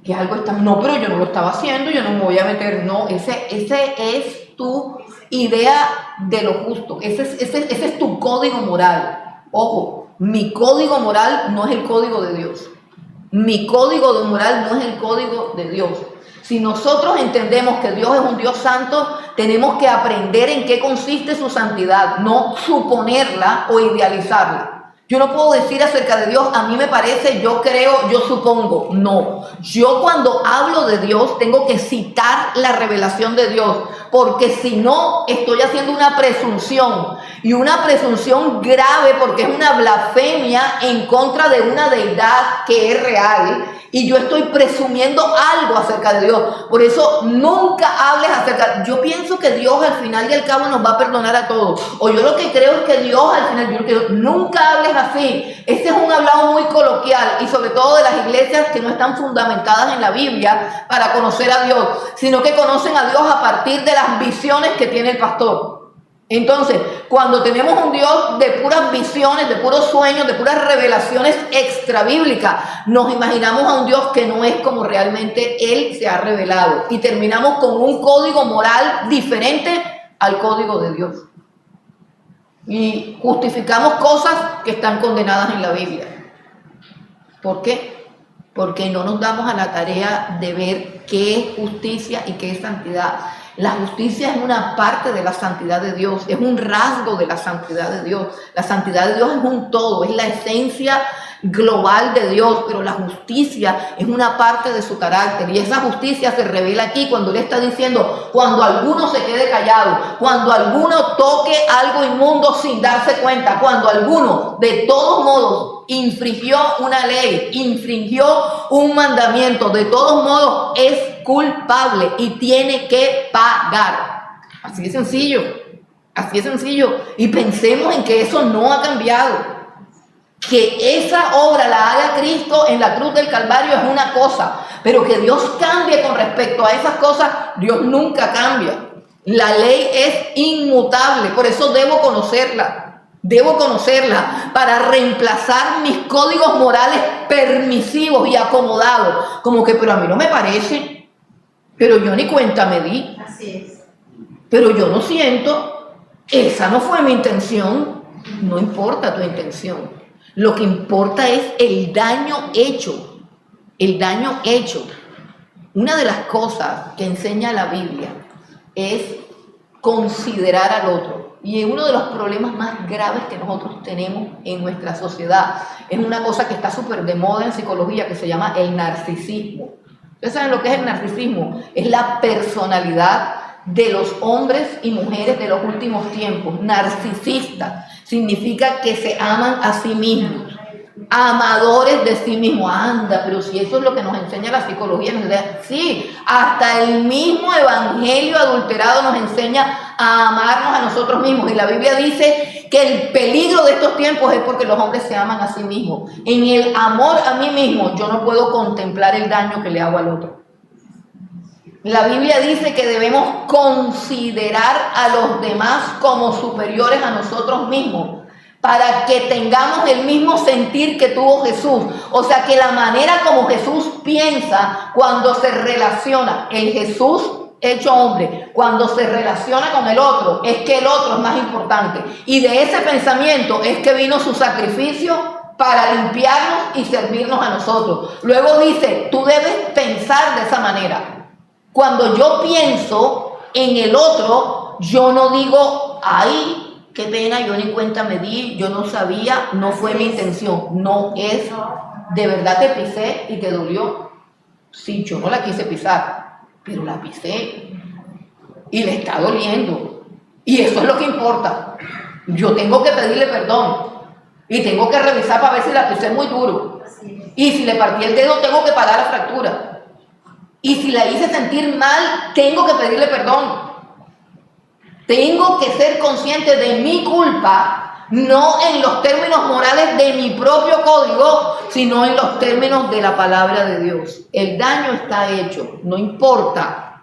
que algo está, no, pero yo no lo estaba haciendo, yo no me voy a meter, no, ese es tu idea de lo justo, ese es tu código moral. Ojo, mi código moral no es el código de Dios. Mi código moral no es el código de Dios. Si nosotros entendemos que Dios es un Dios santo, tenemos que aprender en qué consiste su santidad, no suponerla o idealizarla. Yo no puedo decir acerca de Dios, a mí me parece, yo creo, yo supongo. No, yo cuando hablo de Dios tengo que citar la revelación de Dios, porque si no estoy haciendo una presunción, y una presunción grave porque es una blasfemia en contra de una deidad que es real, y yo estoy presumiendo algo acerca de Dios. Por eso nunca hables acerca. Yo pienso que Dios al final y al cabo nos va a perdonar a todos. O yo lo que creo es que Dios al final, nunca hables así. Ese es un hablado muy coloquial, y sobre todo de las iglesias que no están fundamentadas en la Biblia para conocer a Dios, sino que conocen a Dios a partir de las visiones que tiene el pastor. Entonces, cuando tenemos un Dios de puras visiones, de puros sueños, de puras revelaciones extrabíblicas, nos imaginamos a un Dios que no es como realmente Él se ha revelado, y terminamos con un código moral diferente al código de Dios. Y justificamos cosas que están condenadas en la Biblia. ¿Por qué? Porque no nos damos a la tarea de ver qué es justicia y qué es santidad. La justicia es una parte de la santidad de Dios, es un rasgo de la santidad de Dios. La santidad de Dios es un todo, es la esencia global de Dios, pero la justicia es una parte de su carácter, y esa justicia se revela aquí cuando Él está diciendo, cuando alguno se quede callado, cuando alguno toque algo inmundo sin darse cuenta, cuando alguno de todos modos infringió una ley, infringió un mandamiento, de todos modos es culpable y tiene que pagar. Así de sencillo, y pensemos en que eso no ha cambiado. Que esa obra la haga Cristo en la cruz del Calvario es una cosa, pero que Dios cambie con respecto a esas cosas, Dios nunca cambia. La ley es inmutable, por eso debo conocerla para reemplazar mis códigos morales permisivos y acomodados, como que, pero a mí no me parece, pero yo ni cuenta me di,
Así es.
pero yo no siento, esa no fue mi intención. No importa tu intención. Lo que importa es el daño hecho. Una de las cosas que enseña la Biblia es considerar al otro. Y uno de los problemas más graves que nosotros tenemos en nuestra sociedad es una cosa que está súper de moda en psicología, que se llama el narcisismo. ¿Ustedes saben lo que es el narcisismo? Es la personalidad de los hombres y mujeres de los últimos tiempos. Narcisistas significa que se aman a sí mismos, amadores de sí mismos. Anda, pero si eso es lo que nos enseña la psicología, sí, hasta el mismo evangelio adulterado nos enseña a amarnos a nosotros mismos, y la Biblia dice que el peligro de estos tiempos es porque los hombres se aman a sí mismos. En el amor a mí mismo yo no puedo contemplar el daño que le hago al otro. La Biblia dice que debemos considerar a los demás como superiores a nosotros mismos, para que tengamos el mismo sentir que tuvo Jesús. O sea, que la manera como Jesús piensa cuando se relaciona, el Jesús hecho hombre, cuando se relaciona con el otro, es que el otro es más importante. Y de ese pensamiento es que vino su sacrificio para limpiarnos y servirnos a nosotros. Luego dice, tú debes pensar de esa manera. Cuando yo pienso en el otro, yo no digo, ay, qué pena, yo ni cuenta me di, yo no sabía, no fue mi intención. No es, de verdad te pisé y te dolió. Sí, yo no la quise pisar, pero la pisé y le está doliendo. Y eso es lo que importa. Yo tengo que pedirle perdón y tengo que revisar para ver si la pisé muy duro. Y si le partí el dedo, tengo que pagar la fractura. Y si la hice sentir mal, tengo que pedirle perdón. Tengo que ser consciente de mi culpa, no en los términos morales de mi propio código, sino en los términos de la palabra de Dios. El daño está hecho, no importa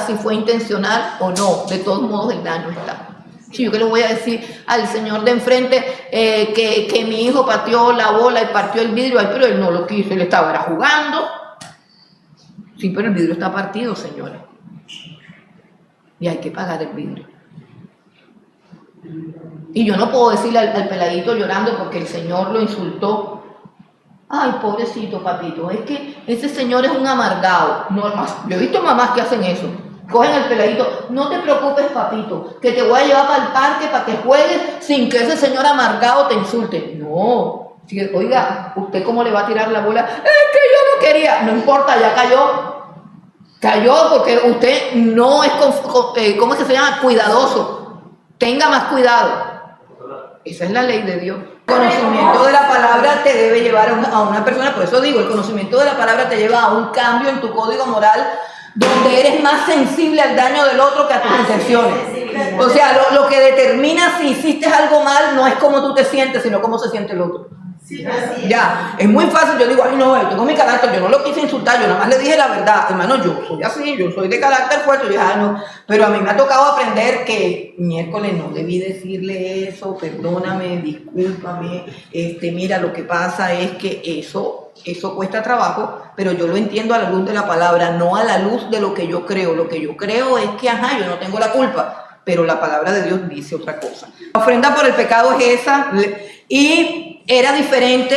si fue intencional o no, de todos modos el daño está. Si yo que le voy a decir al señor de enfrente que mi hijo pateó la bola y partió el vidrio, ay, pero él no lo quiso, él estaba jugando. Sí, pero el vidrio está partido, señora. Y hay que pagar el vidrio. Y yo no puedo decirle al peladito llorando porque el señor lo insultó. Ay, pobrecito papito, es que ese señor es un amargado. No, yo he visto mamás que hacen eso. Cogen al peladito, no te preocupes papito, que te voy a llevar para el parque para que juegues sin que ese señor amargado te insulte. No. Si, oiga, ¿usted cómo le va a tirar la bola? Es que yo no quería. No importa, ya cayó. Cayó porque usted no es, ¿cómo es que se llama? Cuidadoso. Tenga más cuidado. Esa es la ley de Dios. El conocimiento de la palabra te debe llevar a una persona, por eso digo, el conocimiento de la palabra te lleva a un cambio en tu código moral, donde eres más sensible al daño del otro que a tus intenciones. O sea, lo que determina si hiciste algo mal no es cómo tú te sientes, sino cómo se siente el otro.
Sí, así
Ya, es muy fácil, yo digo, ay no, yo tengo mi carácter, yo no lo quise insultar, yo nada más le dije la verdad, hermano, yo soy así, yo soy de carácter fuerte, yo dije, ay no, pero a mí me ha tocado aprender que miércoles no debí decirle eso, perdóname, discúlpame, mira, lo que pasa es que eso cuesta trabajo, pero yo lo entiendo a la luz de la palabra, no a la luz de lo que yo creo. Lo que yo creo es que, yo no tengo la culpa, pero la palabra de Dios dice otra cosa. La ofrenda por el pecado es esa, y era diferente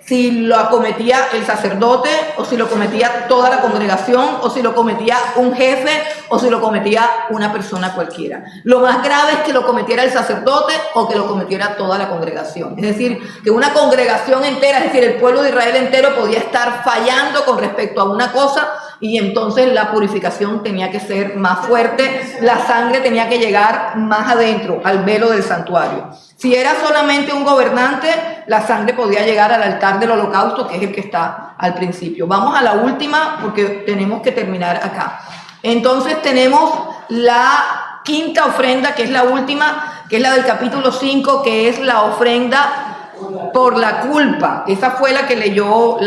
si lo acometía el sacerdote, o si lo cometía toda la congregación, o si lo cometía un jefe, o si lo cometía una persona cualquiera. Lo más grave es que lo cometiera el sacerdote o que lo cometiera toda la congregación. Es decir, que una congregación entera, es decir, el pueblo de Israel entero podía estar fallando con respecto a una cosa, y entonces la purificación tenía que ser más fuerte, la sangre tenía que llegar más adentro, al velo del santuario. Si era solamente un gobernante, la sangre podía llegar al altar del holocausto, que es el que está al principio. Vamos a la última, porque tenemos que terminar acá. Entonces tenemos la quinta ofrenda, que es la última, que es la del capítulo 5, que es la ofrenda por la culpa. Esa fue la que leyó,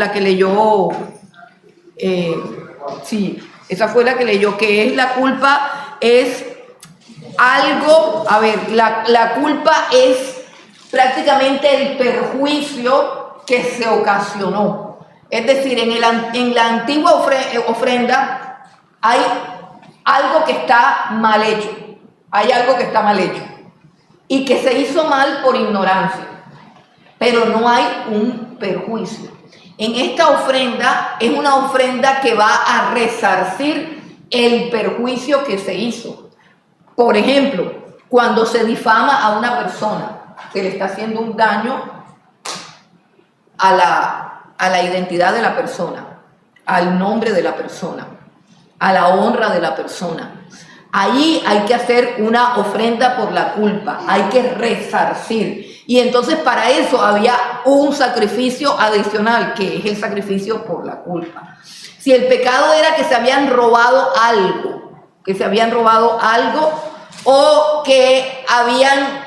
que es la culpa, es algo, la culpa es prácticamente el perjuicio que se ocasionó. Es decir, en la antigua ofrenda hay algo que está mal hecho, y que se hizo mal por ignorancia, pero no hay un perjuicio. En esta ofrenda es una ofrenda que va a resarcir el perjuicio que se hizo. Por ejemplo, cuando se difama a una persona, se le está haciendo un daño a la identidad de la persona, al nombre de la persona, a la honra de la persona, Ahí hay que hacer una ofrenda por la culpa, hay que resarcir. Y entonces para eso había un sacrificio adicional, que es el sacrificio por la culpa. Si el pecado era que se habían robado algo o que habían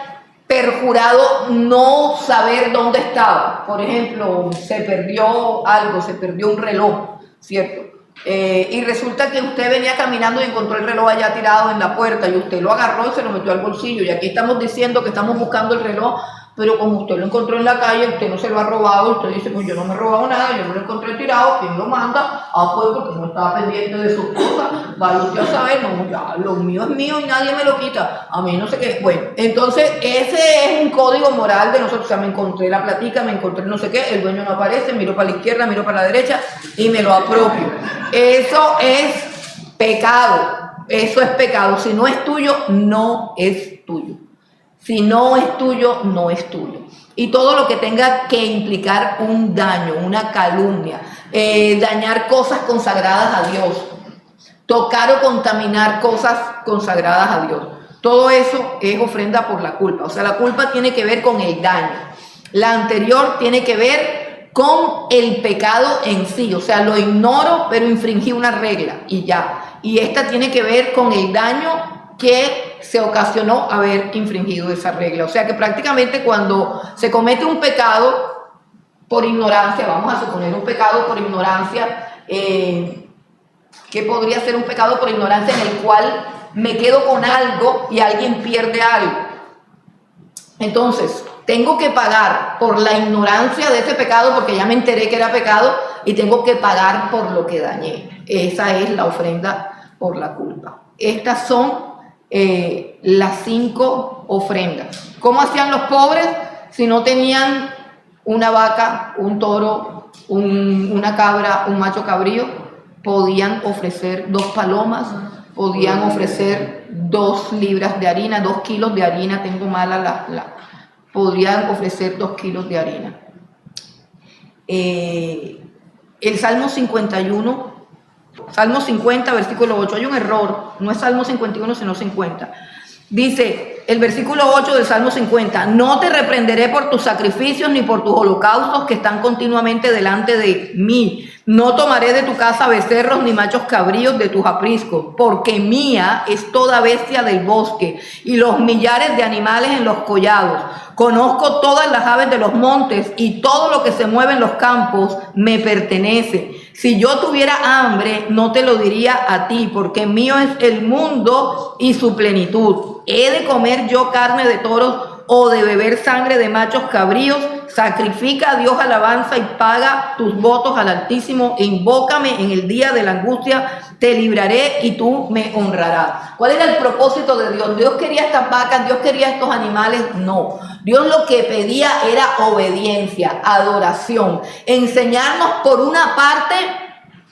perjurado no saber dónde estaba. Por ejemplo, se perdió algo, se perdió un reloj, ¿cierto? Y resulta que usted venía caminando y encontró el reloj allá tirado en la puerta y usted lo agarró y se lo metió al bolsillo. Y aquí estamos diciendo que estamos buscando el reloj, pero como usted lo encontró en la calle, usted no se lo ha robado, usted dice, pues yo no me he robado nada, yo no lo encontré tirado, ¿quién lo manda? Ah, pues porque no estaba pendiente de sus cosas, vaya usted a saber, no, ya, lo mío es mío y nadie me lo quita, a mí no sé qué. Bueno, entonces ese es un código moral de nosotros, o sea, me encontré la platica, me encontré no sé qué, el dueño no aparece, miro para la izquierda, miro para la derecha y me lo apropio. Eso es pecado, eso es pecado, si no es tuyo, no es tuyo. Si no es tuyo, no es tuyo. Y todo lo que tenga que implicar un daño, una calumnia, dañar cosas consagradas a Dios, tocar o contaminar cosas consagradas a Dios. Todo eso es ofrenda por la culpa. O sea, la culpa tiene que ver con el daño. La anterior tiene que ver con el pecado en sí. O sea, lo ignoro, pero infringí una regla y ya. Y esta tiene que ver con el daño que se ocasionó haber infringido esa regla. O sea que prácticamente cuando se comete un pecado por ignorancia, vamos a suponer un pecado por ignorancia, que podría ser un pecado por ignorancia en el cual me quedo con algo y alguien pierde algo. Entonces, tengo que pagar por la ignorancia de ese pecado porque ya me enteré que era pecado y tengo que pagar por lo que dañé. Esa es la ofrenda por la culpa. Estas son las 5 ofrendas. ¿Cómo hacían los pobres si no tenían una vaca, un toro, una cabra, un macho cabrío? Podían ofrecer 2 palomas, podían ofrecer 2 libras de harina, 2 kilos de harina, tengo mala podrían ofrecer 2 kilos de harina. El Salmo 51, Salmo 50, versículo 8, hay un error, no es Salmo 51, sino 50. Dice el versículo 8 del Salmo 50, no te reprenderé por tus sacrificios ni por tus holocaustos que están continuamente delante de mí. No tomaré de tu casa becerros ni machos cabríos de tus apriscos, porque mía es toda bestia del bosque y los millares de animales en los collados. Conozco todas las aves de los montes y todo lo que se mueve en los campos me pertenece. Si yo tuviera hambre, no te lo diría a ti, porque mío es el mundo y su plenitud. ¿He de comer yo carne de toros o de beber sangre de machos cabríos? Sacrifica a Dios alabanza y paga tus votos al Altísimo. Invócame en el día de la angustia, te libraré y tú me honrarás. ¿Cuál era el propósito de Dios? ¿Dios quería estas vacas? ¿Dios quería estos animales? No. Dios lo que pedía era obediencia, adoración, enseñarnos por una parte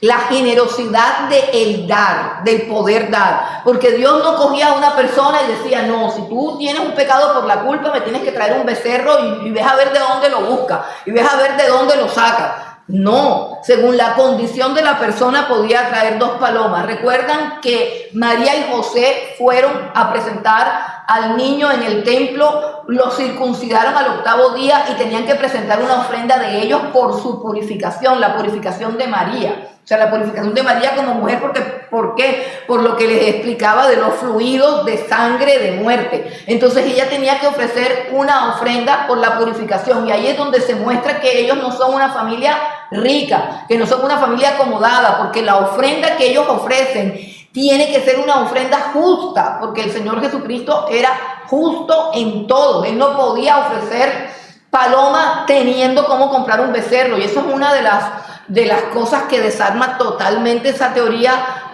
la generosidad de el dar, del poder dar, porque Dios no cogía a una persona y decía, no, si tú tienes un pecado por la culpa, me tienes que traer un becerro y ves a ver de dónde lo buscas, y ves a ver de dónde lo sacas. No, según la condición de la persona podía traer 2 palomas. Recuerdan que María y José fueron a presentar al niño en el templo, lo circuncidaron al 8º día y tenían que presentar una ofrenda de ellos por su purificación, la purificación de María. O sea, la purificación de María como mujer, ¿por qué? Por lo que les explicaba de los fluidos de sangre de muerte. Entonces ella tenía que ofrecer una ofrenda por la purificación. Y ahí es donde se muestra que ellos no son una familia rica, que no son una familia acomodada, porque la ofrenda que ellos ofrecen tiene que ser una ofrenda justa, porque el Señor Jesucristo era justo en todo. Él no podía ofrecer paloma teniendo cómo comprar un becerro. Y eso es una de las cosas que desarma totalmente esa teoría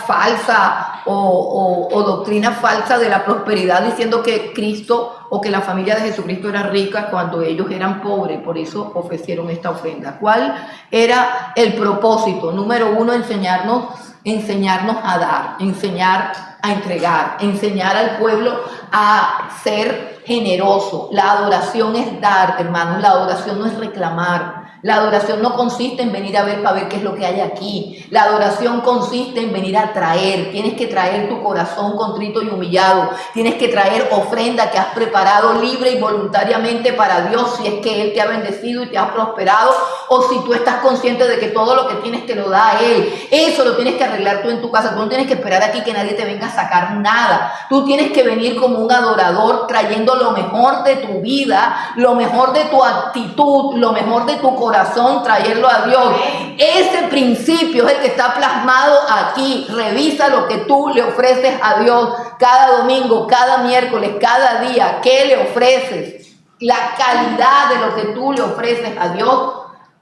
falsa o doctrina falsa de la prosperidad, diciendo que Cristo o que la familia de Jesucristo era rica cuando ellos eran pobres, por eso ofrecieron esta ofrenda. ¿Cuál era el propósito? Número 1, enseñarnos a dar, enseñar a entregar, enseñar al pueblo a ser generoso. La adoración es dar, hermanos, la adoración no es reclamar. La adoración no consiste en venir a ver para ver qué es lo que hay aquí. La adoración consiste en venir a traer. Tienes que traer tu corazón contrito y humillado. Tienes que traer ofrenda que has preparado libre y voluntariamente para Dios, si es que Él te ha bendecido y te ha prosperado, o si tú estás consciente de que todo lo que tienes te lo da Él. Eso lo tienes que arreglar tú en tu casa. Tú no tienes que esperar aquí que nadie te venga a sacar nada. Tú tienes que venir como un adorador, trayendo lo mejor de tu vida, lo mejor de tu actitud, lo mejor de tu corazón, traerlo a Dios. Ese principio es el que está plasmado aquí. Revisa lo que tú le ofreces a Dios cada domingo, cada miércoles, cada día. ¿Qué le ofreces? La calidad de lo que tú le ofreces a Dios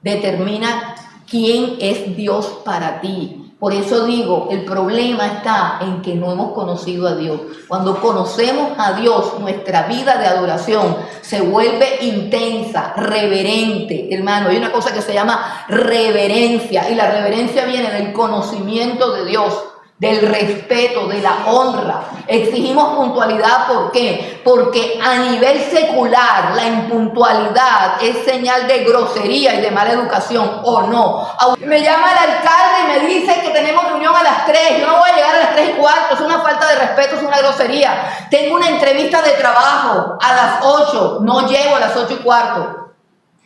determina quién es Dios para ti. Por eso digo, el problema está en que no hemos conocido a Dios. Cuando conocemos a Dios, nuestra vida de adoración se vuelve intensa, reverente. Hermano, hay una cosa que se llama reverencia, y la reverencia viene del conocimiento de Dios, del respeto, de la honra. Exigimos puntualidad, ¿por qué? Porque a nivel secular la impuntualidad es señal de grosería y de mala educación, ¿o no? Me llama el alcalde y me dice que tenemos reunión a las 3, yo no voy a llegar a las 3:15, es una falta de respeto, es una grosería. Tengo una entrevista de trabajo a las 8, no llego a las 8:15.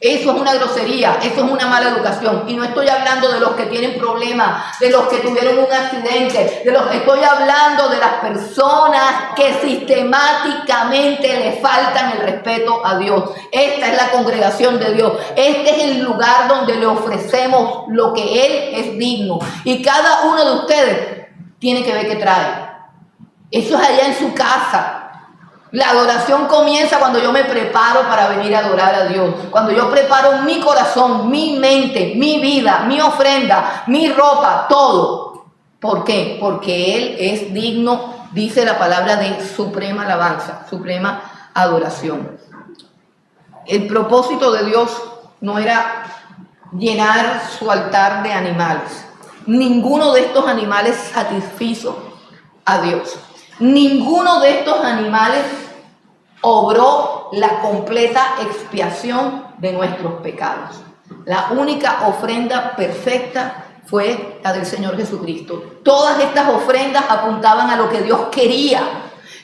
Eso es una grosería, eso es una mala educación. Y no estoy hablando de los que tienen problemas, de los que tuvieron un accidente, estoy hablando de las personas que sistemáticamente le faltan el respeto a Dios. Esta es la congregación de Dios. Este es el lugar donde le ofrecemos lo que Él es digno. Y cada uno de ustedes tiene que ver qué trae. Eso es allá en su casa. La adoración comienza cuando yo me preparo para venir a adorar a Dios. Cuando yo preparo mi corazón, mi mente, mi vida, mi ofrenda, mi ropa, todo. ¿Por qué? Porque Él es digno, dice la palabra, de suprema alabanza, suprema adoración. El propósito de Dios no era llenar su altar de animales. Ninguno de estos animales satisfizo a Dios. Ninguno de estos animales obró la completa expiación de nuestros pecados. La única ofrenda perfecta fue la del Señor Jesucristo. Todas estas ofrendas apuntaban a lo que Dios quería.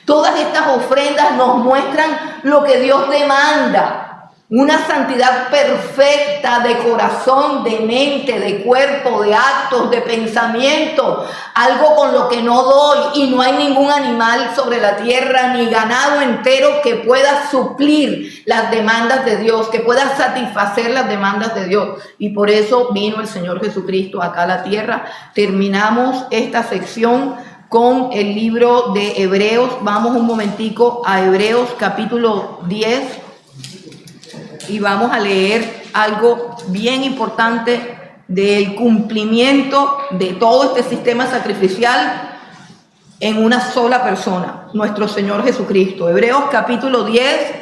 Todas estas ofrendas nos muestran lo que Dios demanda. Una santidad perfecta de corazón, de mente, de cuerpo, de actos, de pensamiento. Algo con lo que no doy, y no hay ningún animal sobre la tierra ni ganado entero que pueda suplir las demandas de Dios, que pueda satisfacer las demandas de Dios. Y por eso vino el Señor Jesucristo acá a la tierra. Terminamos esta sección con el libro de Hebreos. Vamos un momentico a Hebreos capítulo 10. Y vamos a leer algo bien importante del cumplimiento de todo este sistema sacrificial en una sola persona, nuestro Señor Jesucristo. Hebreos capítulo 10,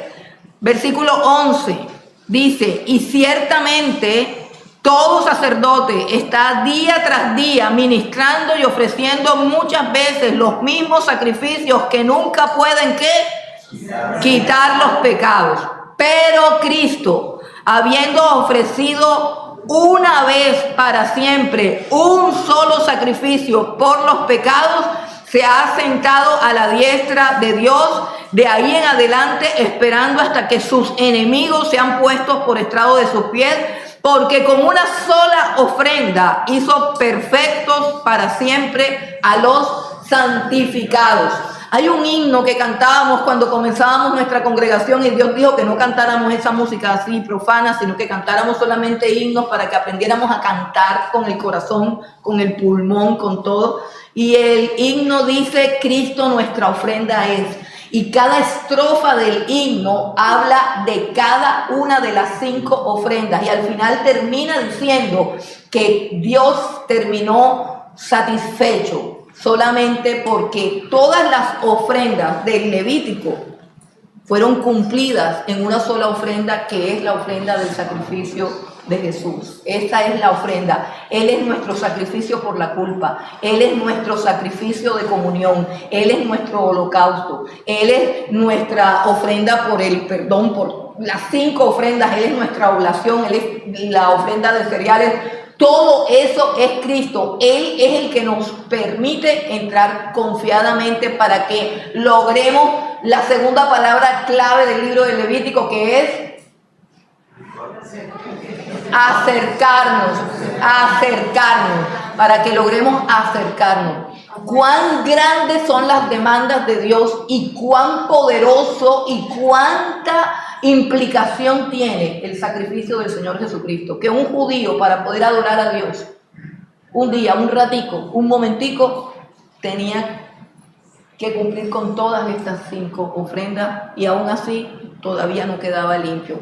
versículo 11, dice: y ciertamente todo sacerdote está día tras día ministrando y ofreciendo muchas veces los mismos sacrificios que nunca pueden, ¿qué? Quitar los pecados. Pero Cristo, habiendo ofrecido una vez para siempre un solo sacrificio por los pecados, se ha sentado a la diestra de Dios, de ahí en adelante esperando hasta que sus enemigos sean puestos por estrado de sus pies, porque con una sola ofrenda hizo perfectos para siempre a los santificados. Hay un himno que cantábamos cuando comenzábamos nuestra congregación, y Dios dijo que no cantáramos esa música así profana, sino que cantáramos solamente himnos para que aprendiéramos a cantar con el corazón, con el pulmón, con todo. Y el himno dice: Cristo nuestra ofrenda es. Y cada estrofa del himno habla de cada una de las 5 ofrendas. Y al final termina diciendo que Dios terminó satisfecho, solamente porque todas las ofrendas del Levítico fueron cumplidas en una sola ofrenda, que es la ofrenda del sacrificio de Jesús. Esta es la ofrenda. Él es nuestro sacrificio por la culpa. Él es nuestro sacrificio de comunión. Él es nuestro holocausto. Él es nuestra ofrenda por el perdón, por las 5 ofrendas, Él es nuestra oblación, Él es la ofrenda de cereales. Todo eso es Cristo. Él es el que nos permite entrar confiadamente para que logremos la segunda palabra clave del libro de Levítico, que es acercarnos, para que logremos acercarnos. Cuán grandes son las demandas de Dios y cuán poderoso y cuánta implicación tiene el sacrificio del Señor Jesucristo. Que un judío, para poder adorar a Dios un día, un ratico, un momentico, tenía que cumplir con todas estas 5 ofrendas y aún así todavía no quedaba limpio.